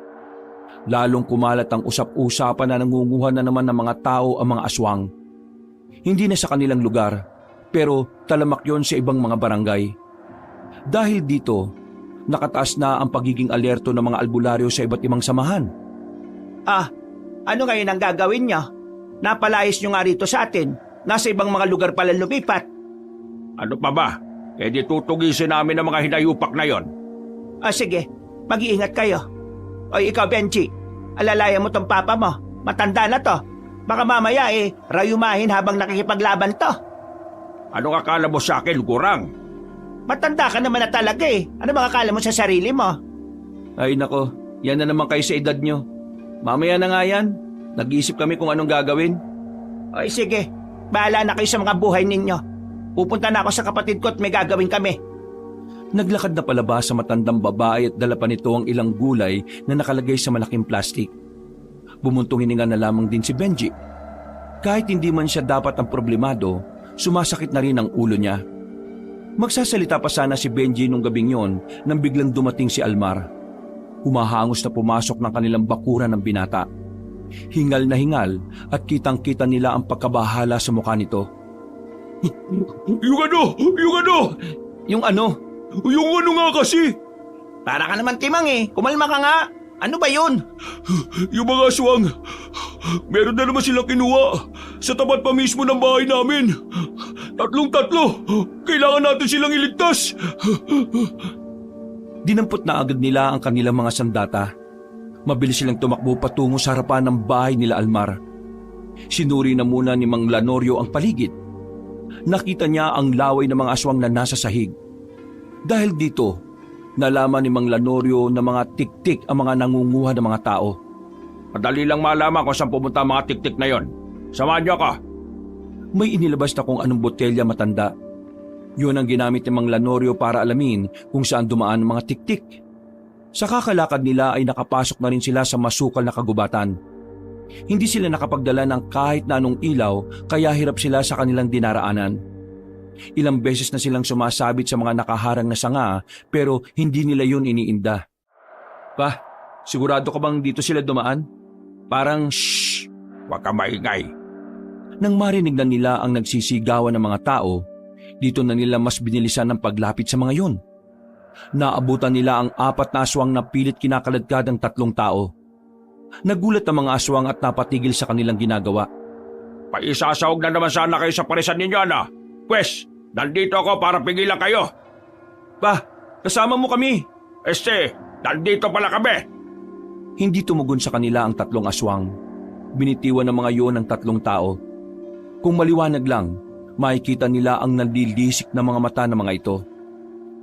Lalong kumalat ang usap-usapan na nangunguha na naman ng mga tao ang mga aswang. Hindi na sa kanilang lugar pero talamak yon sa ibang mga barangay. Dahil dito, nakataas na ang pagiging alerto ng mga albularyo sa iba't ibang samahan. Ano ngayon ang gagawin niyo? Napalayas niyo nga rito sa atin. Nasa ibang mga lugar pala lumipat. Ano pa ba? Eh di tutugisin namin ang mga hinayupak na yon. Sige, mag-iingat kayo. O ikaw Benji, alalayan mo tong papa mo. Matanda na to. Baka mamaya rayumahin habang nakikipaglaban to. Ano akala mo sa akin, Gurang? Matanda ka naman na talaga Ano bang akala mo sa sarili mo? Ay nako, yan na naman kayo sa edad nyo. Mamaya na nga yan. Nag-iisip kami kung anong gagawin. O sige, bahala na kayo sa mga buhay ninyo. Pupunta na ako sa kapatid ko at may gagawin kami. Naglakad na palabas sa matandang babae at dala pa nito ang ilang gulay na nakalagay sa malaking plastik. Bumuntong hininga na lamang din si Benji. Kahit hindi man siya dapat ang problemado, sumasakit na rin ang ulo niya. Magsasalita pa sana si Benji nung gabing yon nang biglang dumating si Almar. Humahangos na pumasok ng kanilang bakuran ng binata. Hingal na hingal at kitang-kita nila ang pagkabahala sa mukha nito. Yung ano? Yung ano? Yung ano nga kasi? Para ka naman timang Kumalma ka nga. Ano ba yun? Yung mga aswang. Meron na naman silang kinuha. Sa tapat pa mismo ng bahay namin. 3. Kailangan natin silang iligtas. Dinampot na agad nila ang kanilang mga sandata. Mabilis silang tumakbo patungo sa harapan ng bahay nila Almar. Sinuri na muna ni Mang Lanorio ang paligid. Nakita niya ang laway ng mga aswang na nasa sahig. Dahil dito, nalaman ni Mang Lanorio na mga tik-tik ang mga nangunguha ng mga tao. Madali lang malaman kung saan pumunta ang mga tik-tik na yon. Samahan niyo ako. May inilabas na kung anong botelya matanda. Yun ang ginamit ni Mang Lanorio para alamin kung saan dumaan ang mga tik-tik. Sa kakalakad nila ay nakapasok na rin sila sa masukal na kagubatan. Hindi sila nakapagdala ng kahit na anong ilaw kaya hirap sila sa kanilang dinaraanan. Ilang beses na silang sumasabit sa mga nakaharang na sanga pero hindi nila yun iniinda. Pa, sigurado ka bang dito sila dumaan? Parang shhh, Huwag ka maingay. Nang marinig na nila ang nagsisigawan ng mga tao, dito na nila mas binilisan ang paglapit sa mga yun. Naabutan nila ang 4 na aswang na pilit kinakaladkad ng 3 tao. Nagulat ang mga aswang at napatigil sa kanilang ginagawa. Paisasahog na naman sana kayo sa parisan ninyo, ano? Pwes, nandito ako para pigilan kayo. Pa, kasama mo kami. Nandito pala kami. Hindi tumugon sa kanila ang 3 aswang. Binitiwan ng mga iyon ng 3 tao. Kung maliwanag lang, makikita nila ang nanlilisik na mga mata ng mga ito.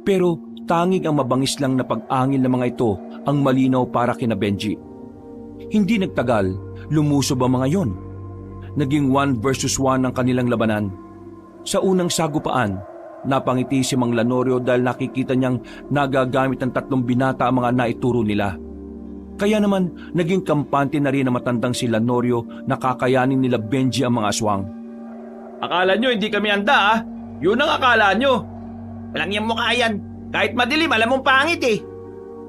Pero tanging ang mabangis lang na pag-angil ng mga ito ang malinaw para kina Benji. Hindi nagtagal, lumusob ang mga iyon. Naging 1 versus 1 ang kanilang labanan. Sa unang sagupaan, napangiti si Mang Lanorio dahil nakikita niyang nagagamit ng 3 binata ang mga naituro nila. Kaya naman, naging kampante na rin na matandang si Lanorio na kakayanin nila Benji ang mga aswang. Akala nyo hindi kami handa, ah? Yun ang akala nyo. Walang yung mukha yan. Kahit madilim, alam mong pangit eh.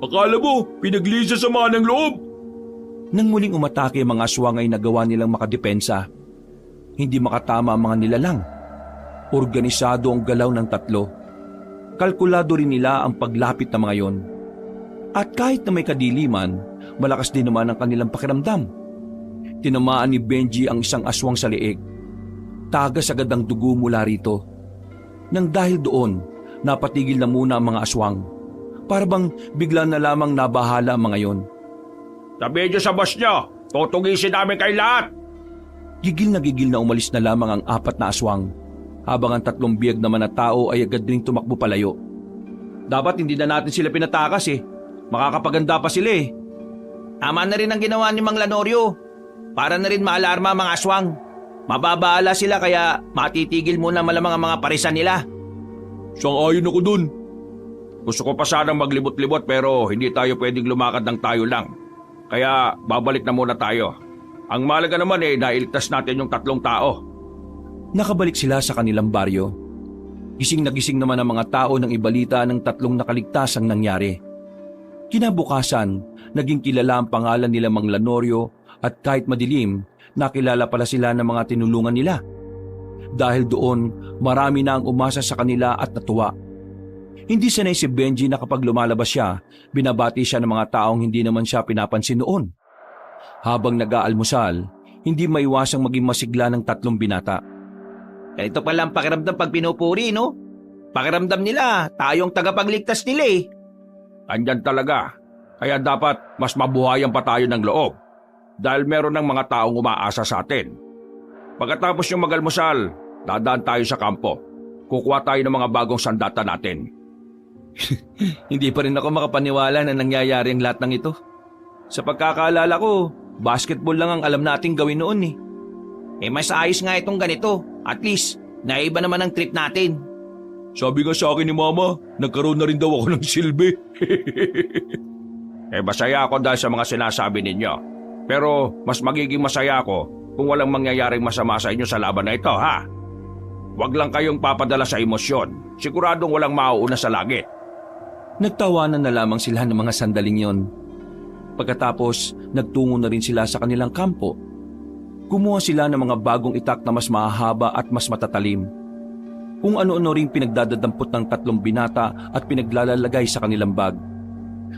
Akala mo, pinaglisa sa mga ng loob. Nang muling umatake ang mga aswang ay nagawa nilang makadepensa. Hindi makatama ang mga nilalang. Organisado ang galaw ng 3. Kalkulado rin nila ang paglapit ng mga yon. At kahit na may kadiliman, malakas din naman ang kanilang pakiramdam. Tinamaan ni Benji ang isang aswang sa leeg. Tagas agad ang dugo mula rito. Nang dahil doon, napatigil na muna ang mga aswang. Para bang bigla na lamang nabahala ang mga yon. Sabihin nyo sa boss nyo, tutugisin namin kayo lahat. Gigil na umalis na lamang ang 4 na aswang, habang ang 3 biyag naman na tao ay agad ring tumakbo palayo. Dapat hindi na natin sila pinatakas eh. Makakapaganda pa sila eh. Tama na rin ang ginawa ni Mang Lanorio. Para na rin maalarma ang mga aswang. Mababahala sila kaya matitigil muna malamang ang mga parisan nila. Sang-ayon ako dun. Gusto ko pa sanang maglibot-libot pero hindi tayo pwedeng lumakad ng tayo lang. Kaya babalik na muna tayo. Ang malaga naman nailigtas natin yung 3 tao. Nakabalik sila sa kanilang baryo. Gising na gising naman ang mga tao nang ibalita ng 3 nakaligtas ang nangyari. Kinabukasan, naging kilala ang pangalan nila Mang Lanorio at kahit madilim, nakilala pala sila ng mga tinulungan nila. Dahil doon, marami na ang umasa sa kanila at natuwa. Hindi sanay si Benji na kapag lumalabas siya, binabati siya ng mga taong hindi naman siya pinapansin noon. Habang nag-aalmusal, hindi maiwasang maging masigla ng 3 binata. Ganito pala ang pakiramdam pag pinupuri, no? Pakiramdam nila, tayong tagapagligtas nila eh. Andyan talaga. Kaya dapat mas mabuhayan pa tayo ng loob. Dahil meron ng mga taong umaasa sa atin. Pagkatapos yung magalmusal, dadaan tayo sa kampo. Kukuha tayo ng mga bagong sandata natin. Hindi pa rin ako makapaniwala na nangyayari ang lahat ng ito. Sa pagkakaalala ko, basketball lang ang alam nating gawin noon eh. Mas ayos nga itong ganito. At least, naiba naman ang trip natin. Sabi nga sa akin ni Mama, nagkaroon na rin daw ako ng silbi. Masaya ako dahil sa mga sinasabi ninyo. Pero mas magiging masaya ako kung walang mangyayaring masama sa inyo sa laban na ito, ha? Huwag lang kayong papadala sa emosyon. Siguradong walang mauuna sa langit. Nagtawanan na lamang sila ng mga sandaling yon. Pagkatapos, nagtungo na rin sila sa kanilang kampo. Kumuha sila ng mga bagong itak na mas mahahaba at mas matatalim. Kung ano-ano ring pinagdadadampot ng 3 binata at pinaglalalagay sa kanilang bag.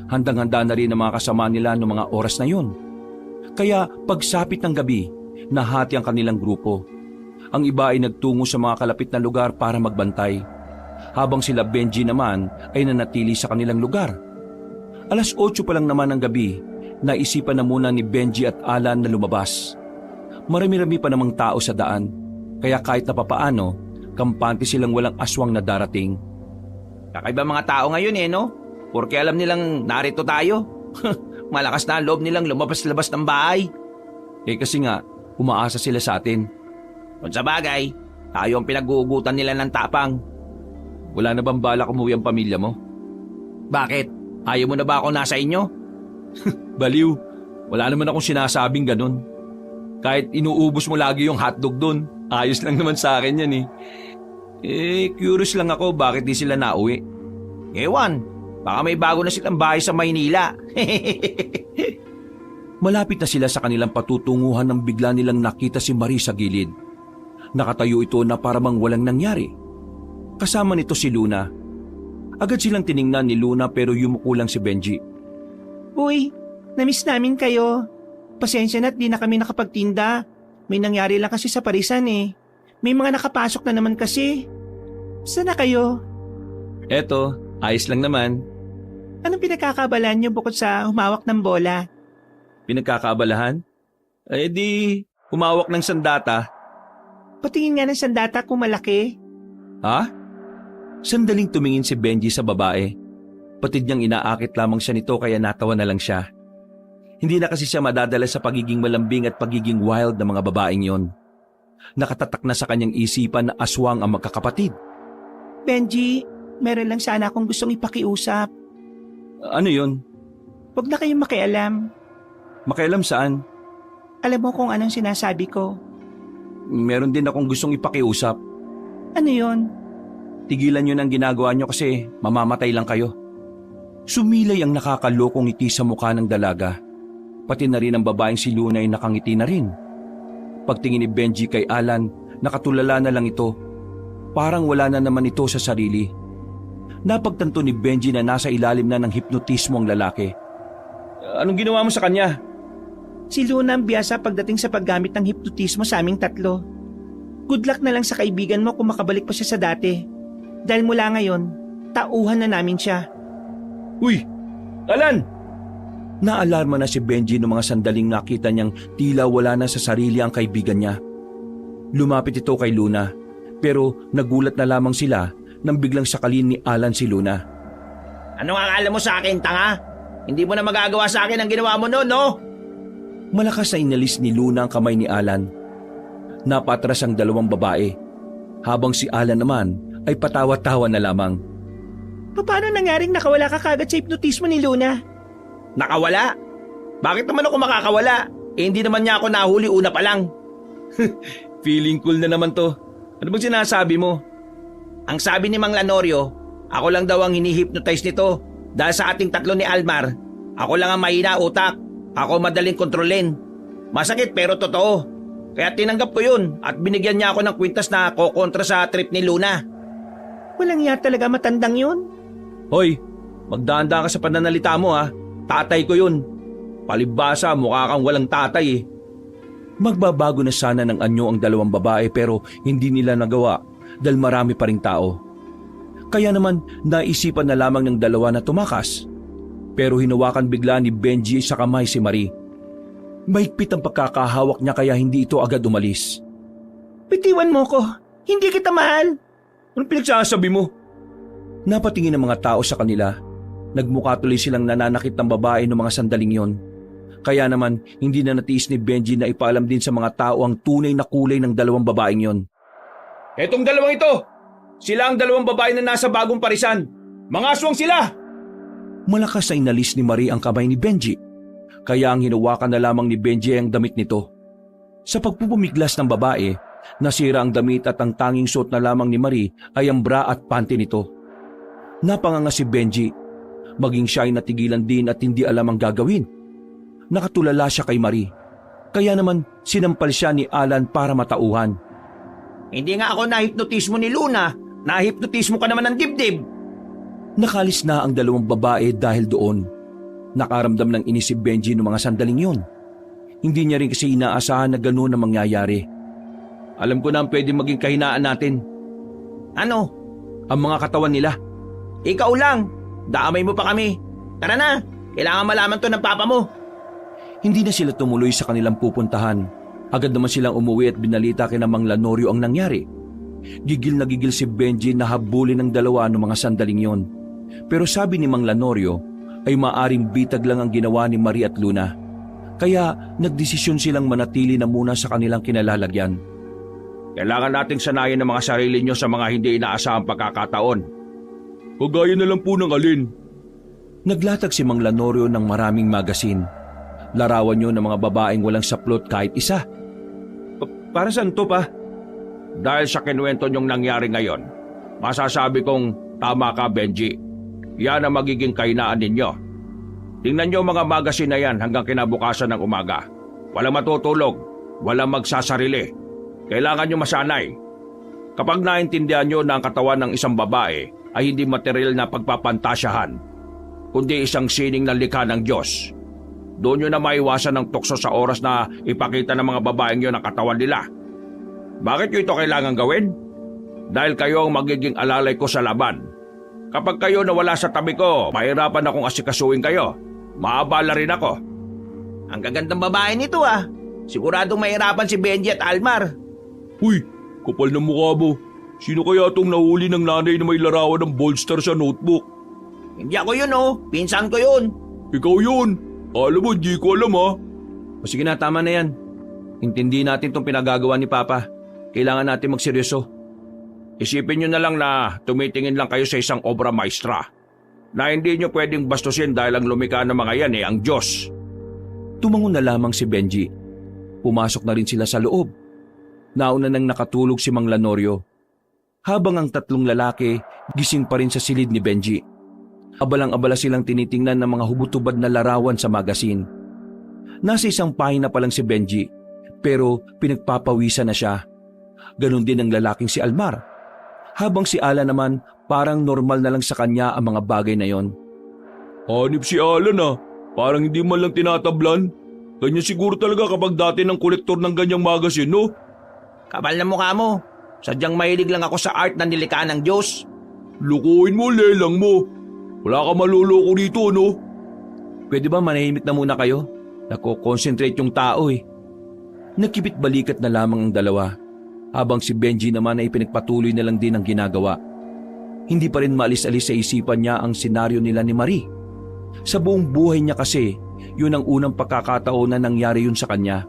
Handang-handa na rin ang mga kasama nila noong mga oras na yon. Kaya pagsapit ng gabi, nahati ang kanilang grupo. Ang iba ay nagtungo sa mga kalapit na lugar para magbantay. Habang sila Benji naman ay nanatili sa kanilang lugar. Alas 8 pa lang naman ng gabi, naisipan na muna ni Benji at Alan na lumabas. Marami-rami pa namang tao sa daan, kaya kahit na papaano, kampante silang walang aswang na darating. Kakaiba mga tao ngayon no? Porque alam nilang narito tayo. Malakas na ang loob nilang lumabas-labas ng bahay. Kasi nga, umaasa sila sa atin. Kung sa bagay, tayo ang pinag-uugutan nila ng tapang. Wala na bang balak umuwi ang pamilya mo? Bakit? Ayaw mo na ba ako nasa inyo? Baliw, wala naman akong sinasabing ganun. Kahit inuubos mo lagi yung hotdog dun, ayos lang naman sa akin yan eh. Curious lang ako bakit di sila nauwi. Ewan, baka may bago na silang bahay sa Maynila. Malapit na sila sa kanilang patutunguhan nang bigla nilang nakita si Marie sa gilid. Nakatayo ito na paramang walang nangyari. Kasama nito si Luna. Agad silang tiningnan ni Luna pero yumuko lang si Benji. Uy, namiss namin kayo. Pasensya na't di na kami nakapagtinda. May nangyari lang kasi sa parisan eh. May mga nakapasok na naman kasi. Saan na kayo? Eto, ayos lang naman. Anong pinagkakabalan niyo bukod sa humawak ng bola? Pinagkakaabalahan? Eh di, humawak ng sandata. Patingin nga ng sandata kung malaki. Ha? Sandaling tumingin si Benji sa babae. Patid niyang inaakit lamang siya nito kaya natawa na lang siya. Hindi na kasi siya madadala sa pagiging malambing at pagiging wild ng mga babaeng yon. Nakatatak na sa kanyang isipan na aswang ang magkakapatid. Benji, meron lang sana akong gustong ipakiusap. Ano yun? Huwag na kayong makialam. Makialam saan? Alam mo kung anong sinasabi ko. Meron din akong gustong ipakiusap. Ano yon? Tigilan nyo ng ginagawa nyo kasi mamamatay lang kayo. Sumilay ang nakakalokong ngiti sa mukha ng dalaga. Pati na rin ang babaeng si Luna ay nakangiti na rin. Pagtingin ni Benji kay Alan, nakatulala na lang ito. Parang wala na naman ito sa sarili. Napagtanto ni Benji na nasa ilalim na ng hipnotismo ang lalaki. Anong ginawa mo sa kanya? Si Luna ang biyasa pagdating sa paggamit ng hipnotismo sa aming tatlo. Good luck na lang sa kaibigan mo kung makabalik pa siya sa dati. Dahil mula ngayon, tauhan na namin siya. Uy! Alan! Naalarma na si Benji noong mga sandaling nakita niyang tila wala na sa sarili ang kaibigan niya. Lumapit ito kay Luna, pero nagulat na lamang sila nang biglang sakalin ni Alan si Luna. Ano ang akala mo sa akin, tanga? Hindi mo na magagawa sa akin ang ginawa mo noon, no? Malakas na inalis ni Luna ang kamay ni Alan. Napatras ang dalawang babae, habang si Alan naman ay patawa-tawa na lamang. Paano nangyaring nakawala ka kagad sa hipnotismo ni Luna? Nakawala? Bakit naman ako makakawala? Eh hindi naman niya ako nahuli una pa lang. Feeling cool na naman to. Ano bang sinasabi mo? Ang sabi ni Mang Lanorio, ako lang daw ang hinihipnotize nito dahil sa ating tatlo ni Almar. Ako lang ang mahina utak. Ako madaling kontrolin. Masakit pero totoo. Kaya tinanggap ko yun at binigyan niya ako ng kwintas na kokontra sa trip ni Luna. Walang iya talaga matandang yun. Hoy, magdaan-daan ka sa pananalita mo ha. Tatay ko yun. Palibhasa, mukha kang walang tatay eh. Magbabago na sana ng anyo ang dalawang babae pero hindi nila nagawa dahil marami pa ring tao. Kaya naman naisipan na lamang ng dalawa na tumakas. Pero hinawakan bigla ni Benji sa kamay si Marie. Mahigpit ang pagkakahawak niya kaya hindi ito agad umalis. Bitiwan mo ko. Hindi kita mahal. Anong pinagsasabi mo? Napatingin ang mga tao sa kanila. Nagmukha tuloy silang nananakit ng babae noong mga sandaling yon. Kaya naman hindi na natiis ni Benji na ipaalam din sa mga tao ang tunay na kulay ng dalawang babaeng yon. Etong dalawang ito! Sila ang dalawang babae na nasa bagong parisan. Mga aswang sila! Malakas na inalis ni Marie ang kamay ni Benji. Kaya ang hinawakan na lamang ni Benji ang damit nito. Sa pagpupumiglas ng babae, nasira ang damit at ang tanging suot na lamang ni Marie ay ang bra at panty nito. Napanganga si Benji. Maging siya ay natigilan din at hindi alam ang gagawin. Nakatulala siya kay Marie. Kaya naman sinampal siya ni Alan para matauhan. Hindi nga ako nahipnotismo ni Luna. Nahipnotismo ka naman ng dibdib. Nakalis na ang dalawang babae dahil doon. Nakaramdam ng inis si Benji noong mga sandaling yon. Hindi niya rin kasi inaasahan na gano'n ang mangyayari. Alam ko na ang pwede maging kahinaan natin. Ano? Ang mga katawan nila. Ikaw lang. Damay mo pa kami. Tara na. Kailangan malaman to ng papa mo. Hindi na sila tumuloy sa kanilang pupuntahan. Agad naman silang umuwi at binalita kina Mang Lanorio ang nangyari. Gigil na gigil si Benji na habulin ng dalawa noong mga sandaling yon. Pero sabi ni Mang Lanorio ay maaring bitag lang ang ginawa ni Marie at Luna. Kaya nagdesisyon silang manatili na muna sa kanilang kinalalagyan. Kailangan nating sanayin ang mga sarili nyo sa mga hindi inaasahang pagkakataon. Kagaya na lang po ng alin. Naglatag si Mang Lanorio ng maraming magasin. Larawan nyo ng mga babaeng walang saplot kahit isa. Para saan to pa? Dahil sa kinuwento nyong nangyari ngayon, masasabi kong tama ka, Benji. Yan ang magiging kahinaan ninyo. Tingnan nyo mga magasin na yan hanggang kinabukasan ng umaga. Walang matutulog, walang magsasarili. Kailangan nyo masanay. Kapag naintindihan nyo na ang katawan ng isang babae ay hindi material na pagpapantasyahan, kundi isang sining na likha ng Diyos, doon nyo na maiwasan ng tukso sa oras na ipakita ng mga babaeng yun ang katawan nila. Bakit nyo ito kailangan gawin? Dahil kayo ang magiging alalay ko sa laban. Kapag kayo nawala sa tabi ko, mahirapan akong asikasuhin kayo. Maabala rin ako. Ang gagandang babae nito ah. Siguradong mahirapan si Benji at Almar. Uy, kapal ng mukha mo. Sino kaya tong nahuli ng nanay na may larawan ng bolster sa notebook? Hindi ako yun oh. Pinsan ko yun. Ikaw yun. Alam mo, di ko alam ha. O sige na, tama na yan. Intindi natin itong pinagagawa ni Papa. Kailangan natin magseryoso. Isipin nyo na lang na tumitingin lang kayo sa isang obra maestra na hindi nyo pwedeng bastusin dahil ang lumikha ng mga yan ang Diyos. Tumangon na lamang si Benji. Pumasok na rin sila sa loob. Nauna nang nakatulog si Mang Lanorio. Habang ang tatlong lalaki gising pa rin sa silid ni Benji. Abalang-abala silang tinitingnan ng mga hubutubad na larawan sa magasin. Nasa isang pahina pa lang si Benji, pero pinagpapawisan na siya. Ganon din ang lalaking si Almar. Habang si Alan naman, parang normal na lang sa kanya ang mga bagay na yon. Hanip si Alan ah. Parang hindi man lang tinatablan. Ganyan siguro talaga kapag dati ng kolektor ng ganyang magasin, no? Kapal na mukha mo. Sadyang mahilig lang ako sa art na nilikha ng Diyos. Lukuin mo, lelang mo. Wala ka maluloko dito, no? Pwede ba manahimik na muna kayo? Nako-concentrate yung tao eh. Nagkipit balikat na lamang ang dalawa. Habang si Benji naman ay pinagpatuloy na lang din ang ginagawa. Hindi pa rin maalis-alis sa isipan niya ang senaryo nila ni Marie. Sa buong buhay niya kasi, yun ang unang pagkakataon na nangyari yun sa kanya.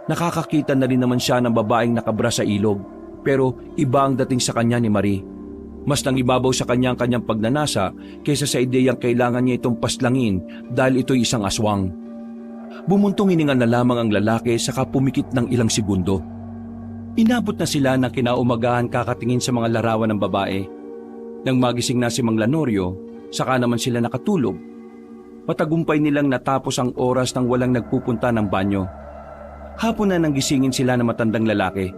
Nakakakita na rin naman siya ng babaeng nakabra sa ilog, pero iba ang dating sa kanya ni Marie. Mas nangibabaw sa kanya ang kanyang pagnanasa kaysa sa ideyang kailangan niya itong paslangin dahil ito'y isang aswang. Bumuntong hininga na lamang ang lalaki saka pumikit ng ilang segundo. Inabot na sila ng kinaumagahan kakatingin sa mga larawan ng babae. Nang magising na si Mang Lanorio, saka naman sila nakatulog. Matagumpay nilang natapos ang oras nang walang nagpupunta ng banyo. Hapon na nang gisingin sila ng matandang lalaki.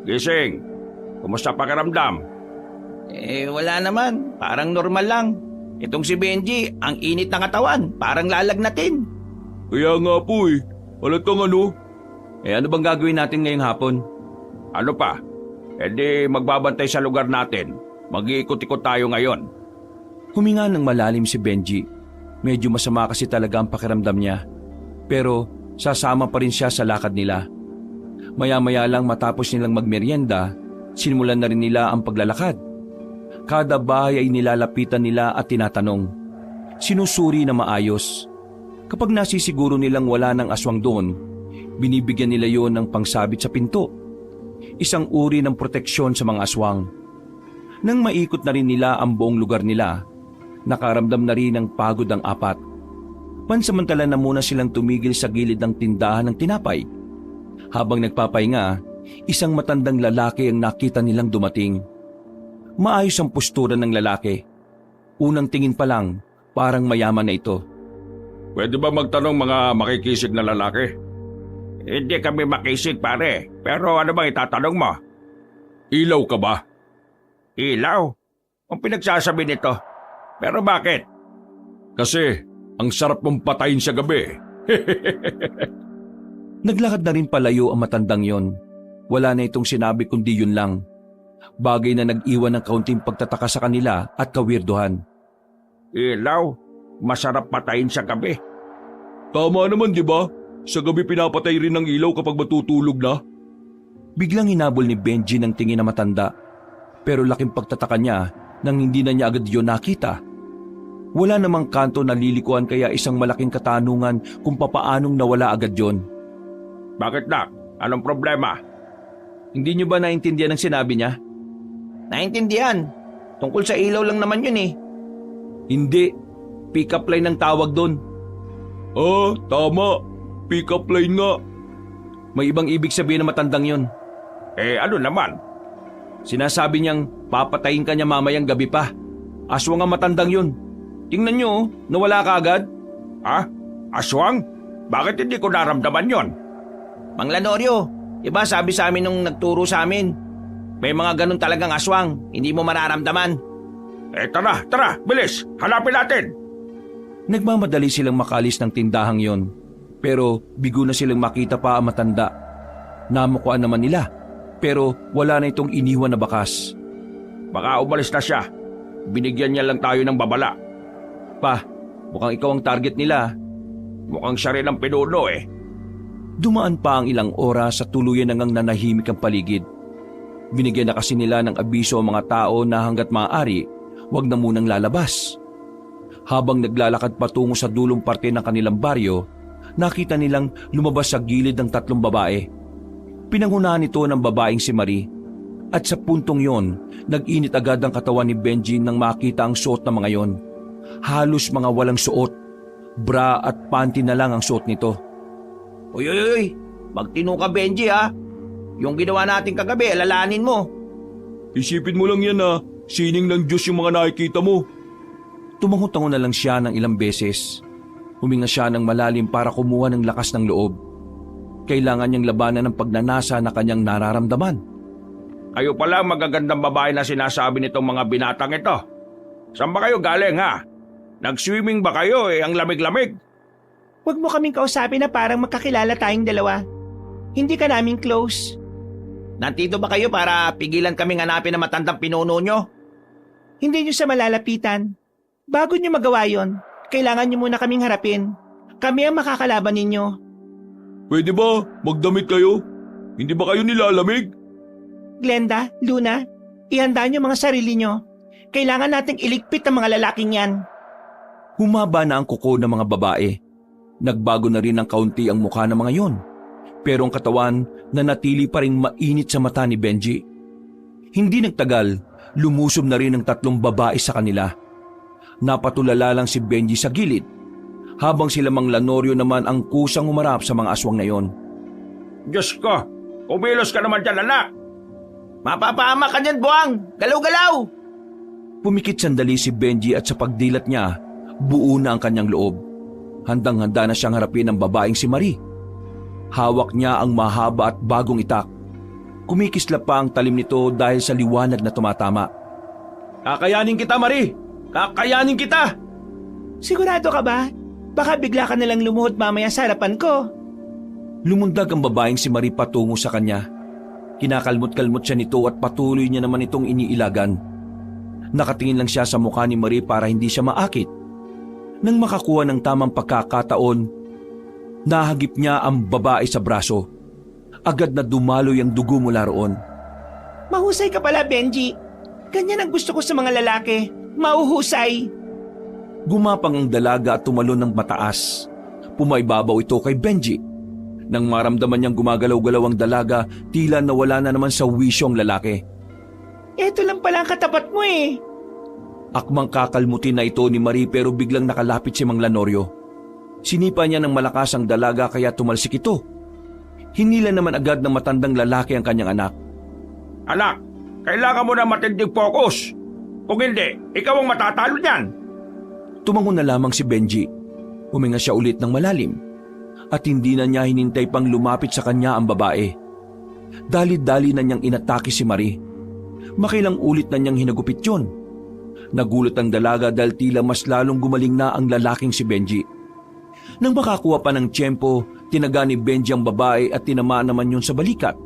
Gising. Kumusta pakiramdam? Wala naman. Parang normal lang. Itong si Benji, ang init ng katawan. Parang lalagnatin. Kaya nga po eh. Halatang ano? Ano bang gagawin natin ngayong hapon? Ano pa? Di magbabantay sa lugar natin. Mag-iikot-ikot tayo ngayon. Huminga ng malalim si Benji. Medyo masama kasi talaga ang pakiramdam niya. Pero sasama pa rin siya sa lakad nila. Maya-maya lang matapos nilang magmeryenda, sinimulan na rin nila ang paglalakad. Kada bahay ay nilalapitan nila at tinatanong. Sinusuri na maayos. Kapag nasisiguro nilang wala ng aswang doon, binibigyan nila yon ng pangsabit sa pinto. Isang uri ng proteksyon sa mga aswang. Nang maikot na rin nila ang buong lugar nila, nakaramdam na rin ng pagod ang apat. Pansamantala na muna silang tumigil sa gilid ng tindahan ng tinapay. Habang nagpapahinga, isang matandang lalaki ang nakita nilang dumating. Maayos ang postura ng lalaki. Unang tingin pa lang, parang mayaman na ito. Pwede ba magtanong mga makikisig na lalaki? Hindi kami makisig pare, pero ano bang itatanong mo? Ilaw ka ba? Ilaw? Ang pinagsasabi nito. Pero bakit? Kasi ang sarap mong patayin sa gabi. Naglakad na rin palayo ang matandang yon. Wala na itong sinabi kundi yun lang. Bagay na nag-iwan ng kaunting pagtataka sa kanila at kawirduhan. Ilaw? Masarap patayin sa gabi. Tama naman, di ba? Sa gabi pinapatay rin ng ilaw kapag matutulog na. Biglang hinabol ni Benji ng tingin na matanda. Pero laking pagtataka niya nang hindi na niya agad yun nakita. Wala namang kanto na lilikuan kaya isang malaking katanungan kung papaanong nawala agad yon. Bakit na? Anong problema? Hindi niyo ba naintindihan ang sinabi niya? Naintindihan. Tungkol sa ilaw lang naman yun eh. Hindi. Pick-up line ang tawag doon. Tama. Pick-up line nga. May ibang ibig sabihin na matandang yon. Ano naman? Sinasabi niyang papatayin ka niya mamayang gabi pa. Aswang ang matandang yun. Tingnan niyo, nawala ka agad. Aswang? Bakit hindi ko naramdaman yon? Mang Lanorio, Diba sabi sa amin nung nagturo sa amin, may mga ganun talagang aswang, hindi mo mararamdaman. Tara, bilis, hanapin natin. Nagmamadali silang makalis ng tindahang yon, pero bigo na silang makita pa ang matanda. Namukuan naman nila, pero wala na itong iniwan na bakas. Baka umalis na siya. Binigyan niya lang tayo ng babala. Pa, mukhang ikaw ang target nila. Mukhang siya rin ang pinuno eh. Dumaan pa ang ilang oras sa tuluyan nang nanahimik ang paligid. Binigyan na kasi nila ng abiso ang mga tao na hanggat maaari, wag na munang lalabas. Habang naglalakad patungo sa dulong parte ng kanilang baryo, nakita nilang lumabas sa gilid ng 3 babae. Pinangunahan ito ng babaeng si Marie, at sa puntong yon, nag-init agad ang katawan ni Benji nang makita ang suot ng mga yon. Halos mga walang suot, bra at panty na lang ang suot nito. Uy, magtino ka Benji ha. Yung ginawa natin kagabi, alalahanin mo. Isipin mo lang yan sining ng Diyos yung mga nakikita mo. Tumango-tango na lang siya ng ilang beses. Huminga siya ng malalim para kumuha ng lakas ng loob. Kailangan niyang labanan ng pagnanasa na kanyang nararamdaman. Kayo pala ang magagandang babae na sinasabi nitong mga binatang ito. Saan ba kayo galing ha? Nag-swimming ba kayo ang lamig-lamig? Huwag mo kaming kausapin na parang magkakilala tayong dalawa. Hindi ka namin close. Nandito ba kayo para pigilan kaming hanapin ang matandang pinuno nyo? Hindi nyo siya malalapitan. Bago nyo magawa yon, kailangan nyo muna kaming harapin. Kami ang makakalaban ninyo. Pwede ba magdamit kayo? Hindi ba kayo nilalamig? Glenda, Luna, ihanda nyo mga sarili nyo. Kailangan nating iligpit ang mga lalaking yan. Humaba na ang kuko ng mga babae. Nagbago na rin ng kaunti ang mukha ng mga yon. Pero ang katawan nanatili pa ring mainit sa mata ni Benji. Hindi nagtagal, lumusob na rin ang 3 babae sa kanila. Napatulala lang si Benji sa gilid, habang sila Mang Lanorio naman ang kusang humarap sa mga aswang na yon. Diyos ko, umilos ka naman dyan anak. Mapapahama ka dyan, buwang! Galaw-galaw! Pumikit sandali si Benji at sa pagdilat niya, buo na ang kanyang loob. Handang-handa na siyang harapin ang babaeng si Marie. Hawak niya ang mahaba at bagong itak. Kumikislap pa ang talim nito dahil sa liwanag na tumatama. Kakayanin kita, Marie! Kakayanin kita! Sigurado ka ba? Baka bigla ka nalang lumuhod mamaya sa harapan ko. Lumundag ang babaeng si Marie patungo sa kanya. Kinakalmot-kalmot siya nito at patuloy niya naman itong iniilagan. Nakatingin lang siya sa mukha ni Marie para hindi siya maakit. Nang makakuha ng tamang pagkakataon, nahagip niya ang babae sa braso. Agad na dumaloy ang dugo mula roon. Mahusay ka pala, Benji. Ganyan ang gusto ko sa mga lalaki. Mauhusay. Gumapang ang dalaga at tumalon ng mataas. Pumaibabaw ito kay Benji. Nang maramdaman niyang gumagalaw-galaw ang dalaga, tila nawala na naman sa wisyo ang lalaki. Ito lang pala ang katapat mo eh. Akmang kakalmutin na ito ni Marie pero biglang nakalapit si Mang Lanorio. Sinipa niya ng malakas ang dalaga kaya tumalsik ito. Hinila naman agad ng matandang lalaki ang kanyang anak. Anak, kailangan mo na matinding focus. Kung hindi, ikaw ang matatalo niyan. Tumango na lamang si Benji. Huminga siya ulit ng malalim. At hindi na niya hinintay pang lumapit sa kanya ang babae. Dali-dali na niyang inatake si Marie. Makilang ulit na niyang hinagupit yun. Nagulat ang dalaga dahil tila mas lalong gumaling na ang lalaking si Benji. Nang makakuha pa ng tiyempo, tinaga ni Benji ang babae at tinamaan naman yun sa balikat.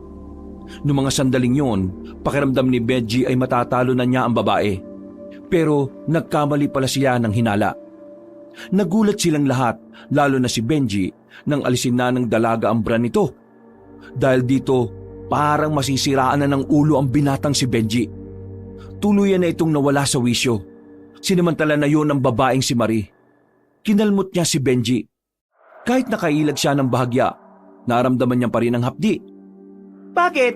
Noong mga sandaling yun, pakiramdam ni Benji ay matatalo na niya ang babae. Pero nagkamali pala siya ng hinala. Nagulat silang lahat, lalo na si Benji, nang alisin na ng dalaga ang bra nito. Dahil dito, parang masisiraan na ng ulo ang binatang si Benji. Tuluyan na itong nawala sa wisyo. Sinamantala na yun ang babaeng si Marie. Kinalmot niya si Benji. Kahit nakailag siya ng bahagya, naramdaman niya pa rin ang hapdi. Bakit?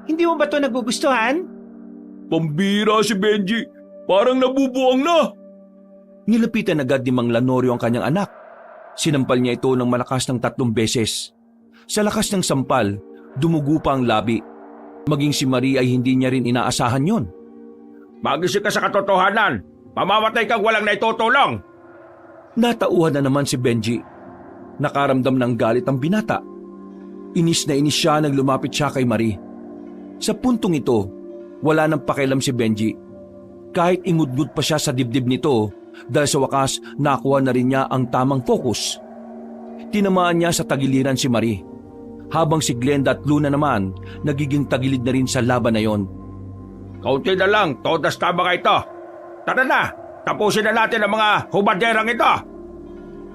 Hindi mo ba ito nagugustuhan? Pambira si Benji. Parang nabubuang na. Nilapitan agad ni Mang Lanorio ang kanyang anak. Sinampal niya ito ng malakas ng 3 beses. Sa lakas ng sampal, dumugo pa ang labi. Maging si Marie ay hindi niya rin inaasahan yon. Magising ka sa katotohanan. Mamamatay kang walang naitutulong. Natauhan na naman si Benji. Nakaramdam ng galit ang binata. Inis na inis siya nang lumapit siya kay Marie. Sa puntong ito, wala nang pakialam si Benji. Kahit ingudgud pa siya sa dibdib nito dahil sa wakas nakuha na rin niya ang tamang focus. Tinamaan niya sa tagiliran si Marie, habang si Glenda at Luna naman nagiging tagilid na rin sa laban na yon. Kaunti na lang, todas tama ka ito. Tara na, tapusin na natin ang mga hubaderang ito.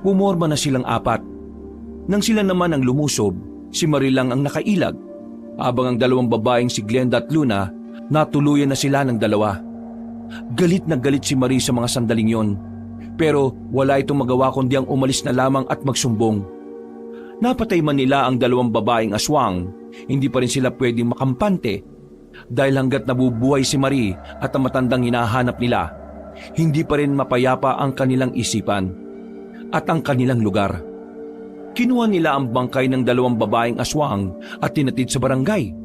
Pumorma na silang apat. Nang sila naman ang lumusob, si Marie lang ang nakailag, habang ang dalawang babaeng si Glenda at Luna natuluyan na sila ng dalawa. Galit na galit si Marie sa mga sandaling yon, pero wala itong magawa kundi ang umalis na lamang at magsumbong. Napatay man nila ang dalawang babaeng aswang, hindi pa rin sila pwedeng makampante dahil hanggat nabubuhay si Marie at ang matandang hinahanap nila, hindi pa rin mapayapa ang kanilang isipan at ang kanilang lugar. Kinuha nila ang bangkay ng dalawang babaeng aswang at tinatid sa barangay.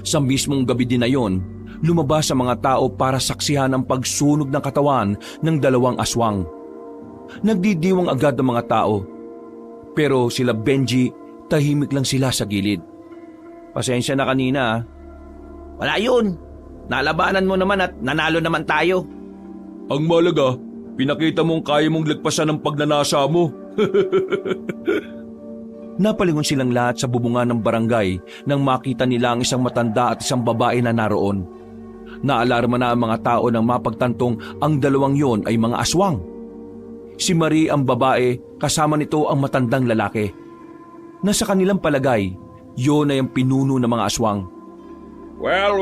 Sa mismong gabi din na yon, lumabas ang mga tao para saksihan ang pagsunog ng katawan ng dalawang aswang. Nagdidiwang agad ang mga tao, pero sila Benji, tahimik lang sila sa gilid. Pasensya na kanina. Wala yun. Nalabanan mo naman at nanalo naman tayo. Ang malaga, pinakita mong kaya mong lagpasan ng pagnanasa mo. Napalingon silang lahat sa bubungan ng barangay nang makita nila ang isang matanda at isang babae na naroon. Naalarma na ang mga tao nang mapagtantong ang dalawang yon ay mga aswang. Si Marie ang babae, kasama nito ang matandang lalaki. Nasa kanilang palagay, yon ay ang pinuno ng mga aswang. Well,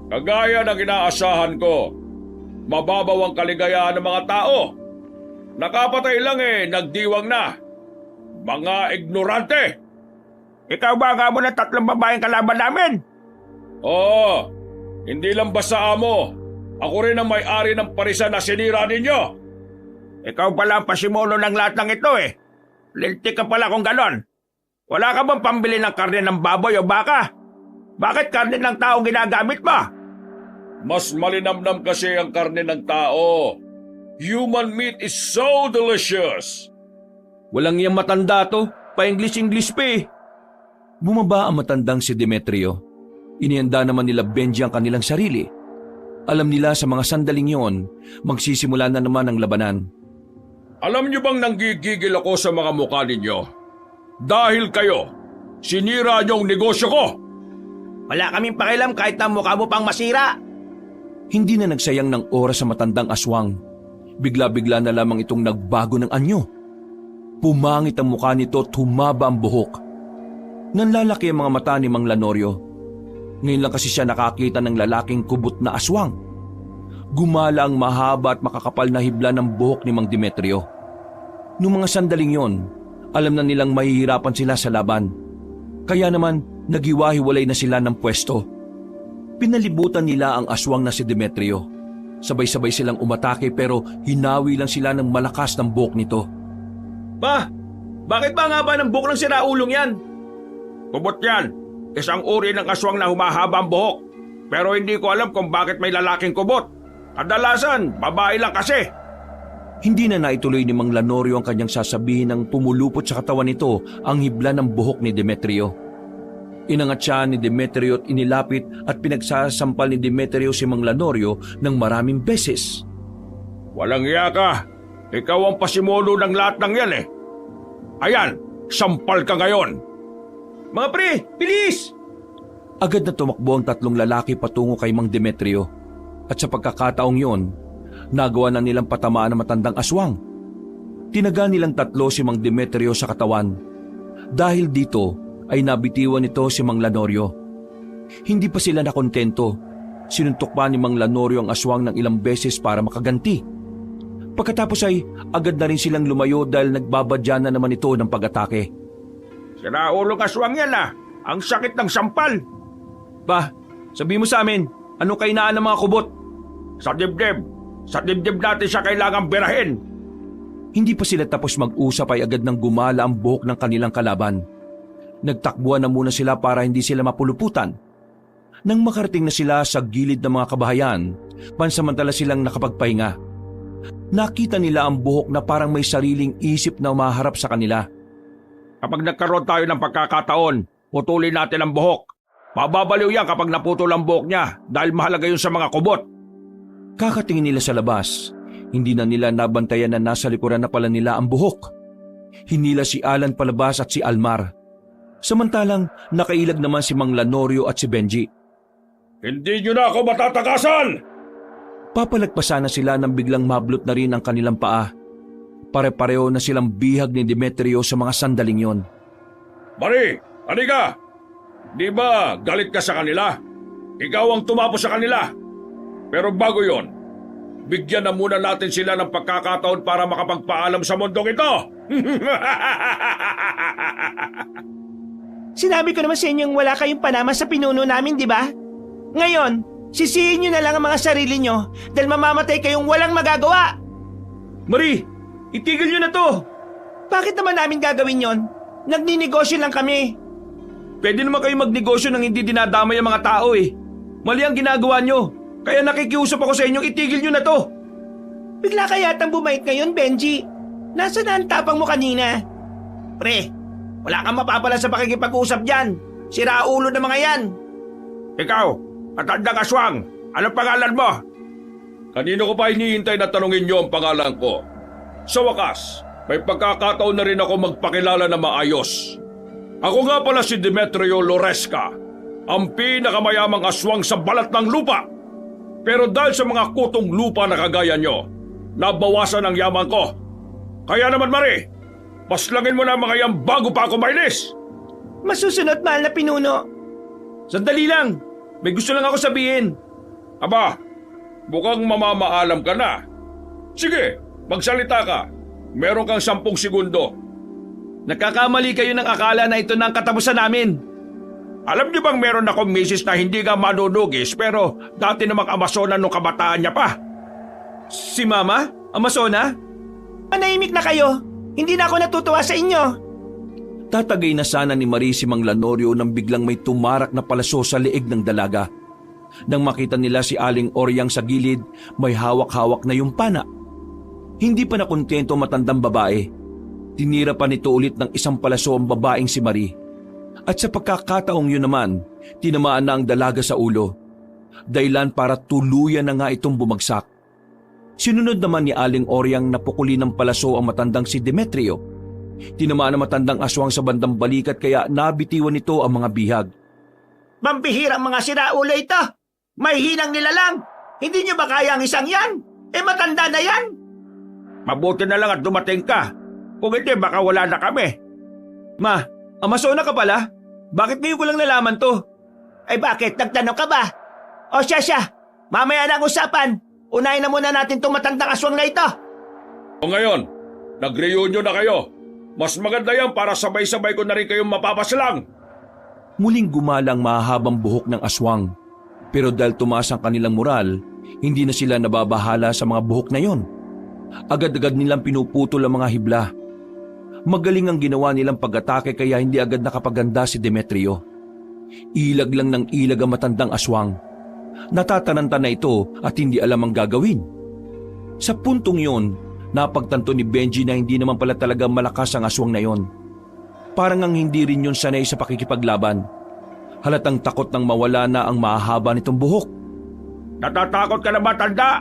kagaya ng inaasahan ko, mababaw ang kaligayahan ng mga tao. Nakapatay lang nagdiwang na. Mga ignorante! Ikaw ba nga mo na 3 babaeng kalaban namin? Oo, hindi lang basta amo. Ako rin ang may-ari ng parisan na sinira ninyo. Ikaw pala ang pasimuno ng lahat ng ito Linti ka pala kung ganon. Wala ka bang pambili ng karne ng baboy o baka? Bakit karne ng tao ginagamit mo? Mas malinamnam kasi ang karne ng tao. Human meat is so delicious. Walang iyang matanda to, pa-English-English pa Bumaba ang matandang si Demetrio. Inihanda naman nila Benji ang kanilang sarili. Alam nila sa mga sandaling yon, magsisimula na naman ang labanan. Alam niyo bang nanggigigil ako sa mga mukha ninyo? Dahil kayo, sinira niyong negosyo ko! Wala kaming pakialam kahit na mukha mo pang masira. Hindi na nagsayang ng oras sa matandang aswang. Bigla-bigla na lamang itong nagbago ng anyo. Pumangit ang mukha nito at humaba ang buhok. Nanlalaki ang mga mata ni Mang Lanorio. Ngayon lang kasi siya nakakita ng lalaking kubot na aswang. Gumala ang mahaba at makakapal na hibla ng buhok ni Mang Demetrio. Noong mga sandaling yon, alam na nilang mahihirapan sila sa laban. Kaya naman, nagiwahiwalay na sila ng pwesto. Pinalibutan nila ang aswang na si Demetrio. Sabay-sabay silang umatake pero hinawi lang sila ng malakas ng buhok nito. Bakit ba nga ba ng buhok ng siraulong yan? Kubot yan. Isang uri ng aswang na humahaba ang buhok. Pero hindi ko alam kung bakit may lalaking kubot. Kadalasan, babae lang kasi. Hindi na naituloy ni Mang Lanorio ang kanyang sasabihin nang pumulupot sa katawan nito ang hibla ng buhok ni Demetrio. Inangat siya ni Demetrio at inilapit at pinagsasampal ni Demetrio si Mang Lanorio ng maraming beses. Walang iya ka. Ikaw ang pasimuno ng lahat ng yan Ayan, sampal ka ngayon. Mga pre, bilis! Agad na tumakbo ang 3 lalaki patungo kay Mang Demetrio. At sa pagkakataong yon, nagawa na nilang patamaan ang matandang aswang. Tinaga nilang 3 si Mang Demetrio sa katawan. Dahil dito ay nabitiwan nito si Mang Lanorio. Hindi pa sila nakontento. Sinuntok pa ni Mang Lanorio ang aswang ng ilang beses para makaganti. Pagkatapos ay agad na rin silang lumayo dahil nagbabadya na naman ito ng pag-atake. Siraulong aswang yan Ang sakit ng sampal. Sabi mo sa amin, anong kainaan ng mga kubot? Sa dibdib. Sa dibdib natin siya kailangang birahin. Hindi pa sila tapos mag-usap ay agad nang gumala ang buhok ng kanilang kalaban. Nagtakbuhan na muna sila para hindi sila mapuluputan. Nang makarating na sila sa gilid ng mga kabahayan, pansamantala silang nakapagpahinga. Nakita nila ang buhok na parang may sariling isip na umaharap sa kanila. Kapag nagkaroon tayo ng pagkakataon, putulin natin ang buhok. Mababaliw yan kapag naputol ang buhok niya dahil mahalaga yun sa mga kubot. Kakatingin nila sa labas, hindi na nila nabantayan na nasa likuran na pala nila ang buhok. Hinila si Alan palabas at si Almar. Samantalang nakailag naman si Mang Lanorio at si Benji. Hindi nyo na ako matatakasan! Papalagpasan na sila nang biglang mablot na rin ang kanilang paa. Pare-pareho na silang bihag ni Demetrio sa mga sandaling yon. Marie, halika! Di ba galit ka sa kanila? Ikaw ang tumapos sa kanila. Pero bago yon, bigyan na muna natin sila ng pagkakataon para makapagpaalam sa mundong ito. Sinabi ko naman sa inyong wala kayong panama sa pinuno namin, di ba? Ngayon, sisihin nyo na lang ang mga sarili nyo dahil mamamatay kayong walang magagawa. Marie, itigil nyo na to! Bakit naman namin gagawin yon? Nagninegosyo lang kami. Pwede naman kayo magnegosyo nang hindi dinadamay ang mga tao eh. Mali ang ginagawa nyo. Kaya nakikiusap ako sa inyong itigil nyo na to. Bigla ka yatang bumait ngayon, Benji. Nasaan na ang tapang mo kanina? Pre, wala kang mapapala sa pakikipag-usap dyan. Sira ulo ng mga yan. Ikaw, matandang aswang, anong pangalan mo? Kanino ko pa hinihintay na tanungin niyo ang pangalan ko? Sa wakas, may pagkakataon na rin ako magpakilala na maayos. Ako nga pala si Demetrio Loresca, ang pinakamayamang aswang sa balat ng lupa. Pero dahil sa mga kutong lupa na kagaya nyo, nabawasan ang yaman ko. Kaya naman Marie, paslangin mo na mga yan bago pa ako mainis. Masusunod, mahal na pinuno. Sandali lang. May gusto lang ako sabihin. Aba, mukhang mamamaalam ka na. Sige, magsalita ka. Meron kang 10 segundo. Nagkakamali kayo ng akala na ito na ang katapusan namin. Alam niyo bang meron akong misis na hindi ka manunugis pero dati namang Amazona nung kabataan niya pa? Si Mama? Amazona? Manahimik na kayo. Hindi na ako natutuwa sa inyo. Tatagay na sana ni Marie si Mang Lanorio nang biglang may tumarak na palaso sa leeg ng dalaga. Nang makita nila si Aling Oryang sa gilid, may hawak-hawak na yung pana. Hindi pa nakontento matandang babae. Tinira pa nito ulit ng isang palaso ang babaeng si Marie. At sa pagkakataong yun naman, tinamaan na ang dalaga sa ulo. Dahilan para tuluyan na nga itong bumagsak. Sinunod naman ni Aling Oryang na pukulin ng palaso ang matandang si Demetrio. Tinamaan ang matandang aswang sa bandang balikat kaya nabitiwan nito ang mga bihag. Mambihirang mga siraulo ito. May hinang nila lang. Hindi nyo ba kaya ang isang yan? Matanda na yan. Mabuti na lang at dumating ka. Kung hindi, baka wala na kami. Ma, Amazona ka pala? Bakit ngayon ko lang nalaman to? Bakit? Nagtanong ka ba? O siya. Mamaya na ang usapan. Unahin na muna natin itong matandang aswang na ito. O ngayon, nag-reunion na kayo. Mas maganda yan para sabay-sabay ko na rin kayong mapapaslang. Muling gumalang mahahabang buhok ng aswang. Pero dahil tumaas ang kanilang moral, hindi na sila nababahala sa mga buhok na yon. Agad-agad nilang pinuputol ang mga hibla. Magaling ang ginawa nilang pag-atake kaya hindi agad nakapaganda si Demetrio. Ilag lang ng ilag ang matandang aswang. Natataranta na ito at hindi alam ang gagawin. Sa puntong yon, napagtanto ni Benji na hindi naman pala talaga malakas ang aswang na yon. Parang ang hindi rin yun sanay sa pakikipaglaban. Halatang takot nang mawala na ang mahahaba nitong buhok. Natatakot ka na ba, tanda?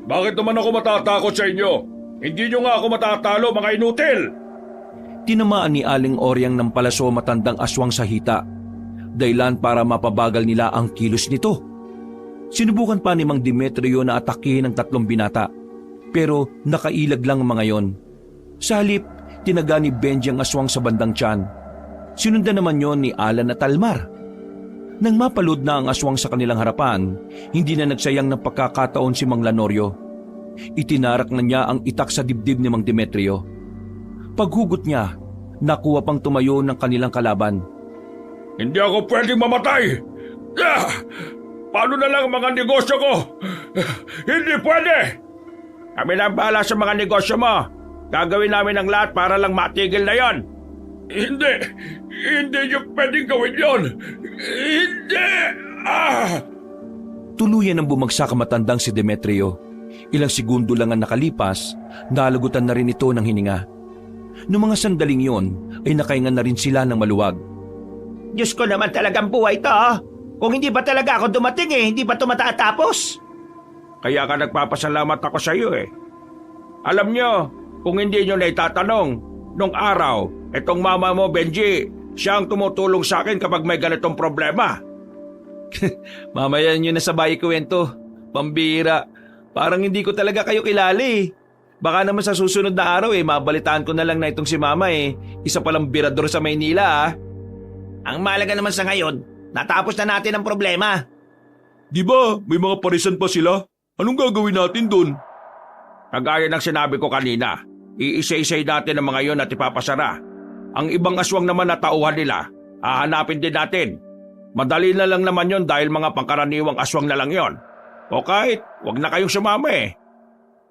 Bakit naman ako matatakot sa inyo? Hindi nyo nga ako matatalo, mga inutil! Tinamaan ni Aling Oryang ng palaso matandang aswang sa hita. Dahilan para mapabagal nila ang kilos nito. Sinubukan pa ni Mang Demetrio na atakihin ang 3 binata. Pero nakailag lang ang mga yon. Sa halip, tinaga ni Benji ang aswang sa bandang tiyan. Sinundan naman yon ni Alan at Almar. Nang mapalod na ang aswang sa kanilang harapan, hindi na nagsayang ng pagkakataon si Mang Lanorio. Itinarak na niya ang itak sa dibdib ni Mang Demetrio. Paghugot niya, nakuha pang tumayo ng kanilang kalaban. Hindi ako pwedeng mamatay! Paano na lang ang mga negosyo ko? Hindi pwede! Kami lang bahala sa mga negosyo mo. Gagawin namin ang lahat para lang matigil na yon. Hindi niyo pwedeng gawin yon. Hindi! Tuluyan ang bumagsak ang matandang si Demetrio. Ilang segundo lang ang nakalipas, nalagutan na rin ito ng hininga. Noong mga sandaling yon ay nakahinga na rin sila ng maluwag. Diyos ko naman talagang buhay to. Kung hindi ba talaga ako dumating hindi ba ito matatapos? Kaya ka nagpapasalamat ako sa iyo eh. Alam nyo, kung hindi nyo na itatanong, nung araw, itong mama mo, Benji, siya ang tumutulong sa akin kapag may ganitong problema. Mamaya nyo na sabay kwento. Pambira. Parang hindi ko talaga kayo kilala eh. Baka naman sa susunod na araw mabalitaan ko na lang na itong si Mama isa palang birador sa Maynila Ang malaga naman sa ngayon, natapos na natin ang problema. Di ba may mga parisan pa sila? Anong gagawin natin doon? Kagaya ng sinabi ko kanina, iisa-isay natin ang mga yon at ipapasara. Ang ibang aswang naman na tauhan nila, hahanapin din natin. Madali na lang naman yon dahil mga pangkaraniwang aswang na lang yon. O kahit, wag na kayong sumama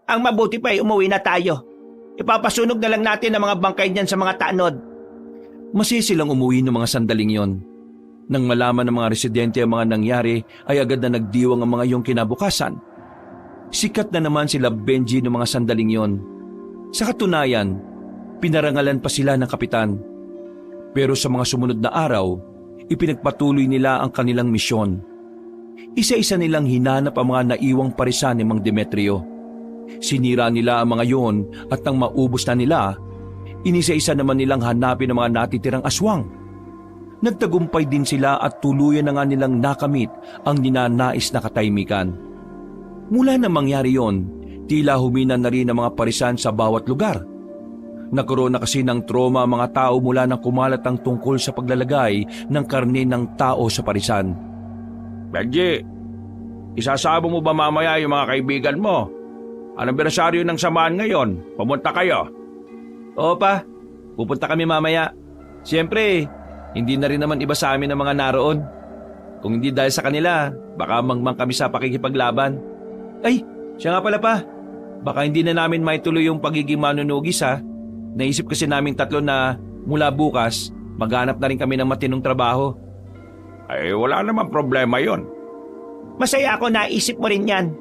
Ang mabuti pa umuwi na tayo. Ipapasunog na lang natin ang mga bangkay niyan sa mga tanod. Masaya silang umuwi ng mga sandaling yon. Nang malaman ng mga residente ang mga nangyari ay agad na nagdiwang ang mga iyong kinabukasan. Sikat na naman sila Benji ng mga sandaling yon. Sa katunayan, pinarangalan pa sila ng kapitan. Pero sa mga sumunod na araw, ipinagpatuloy nila ang kanilang misyon. Isa-isa nilang hinanap ang mga naiwang parisan ni Mang Demetrio. Sinira nila ang mga yon at nang maubos na nila, inisa-isa naman nilang hanapin ang mga natitirang aswang. Nagtagumpay din sila at tuluyan na nga nilang nakamit ang ninanais na katahimikan. Mula na mangyari yon, tila humina na rin ang mga parisan sa bawat lugar. Nagkaroon na kasi ng trauma ang mga tao mula nang kumalat ang tungkol sa paglalagay ng karne ng tao sa parisan. Benji, isasama mo ba mamaya yung mga kaibigan mo? Anibersaryo ng samahan ngayon, pumunta kayo. Oo pa, pupunta kami mamaya. Siyempre, hindi na rin naman iba sa amin ang mga naroon. Kung hindi dahil sa kanila, baka mangmang kami sa pakikipaglaban. Ay, siya nga pala pa. Baka hindi na namin maituloy yung pagiging manunugis Naisip kasi naming tatlo na mula bukas, maghanap na rin kami ng matinong trabaho. Ay, wala namang problema yon. Masaya ako naisip mo rin yan.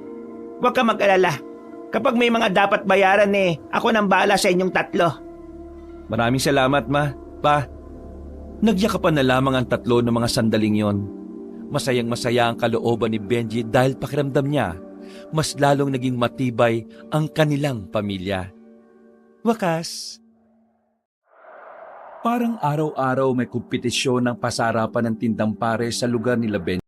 Huwag ka mag-alala. Kapag may mga dapat bayaran ako nang bahala sa inyong tatlo. Maraming salamat, Ma. Pa. Nagyakapan na lamang ang tatlo ng mga sandaling yon. Masayang-masaya ang kalooban ni Benji dahil pakiramdam niya, mas lalong naging matibay ang kanilang pamilya. Wakas. Parang araw-araw may kompetisyon ng pasarapan ng tindang pare sa lugar nila Benji.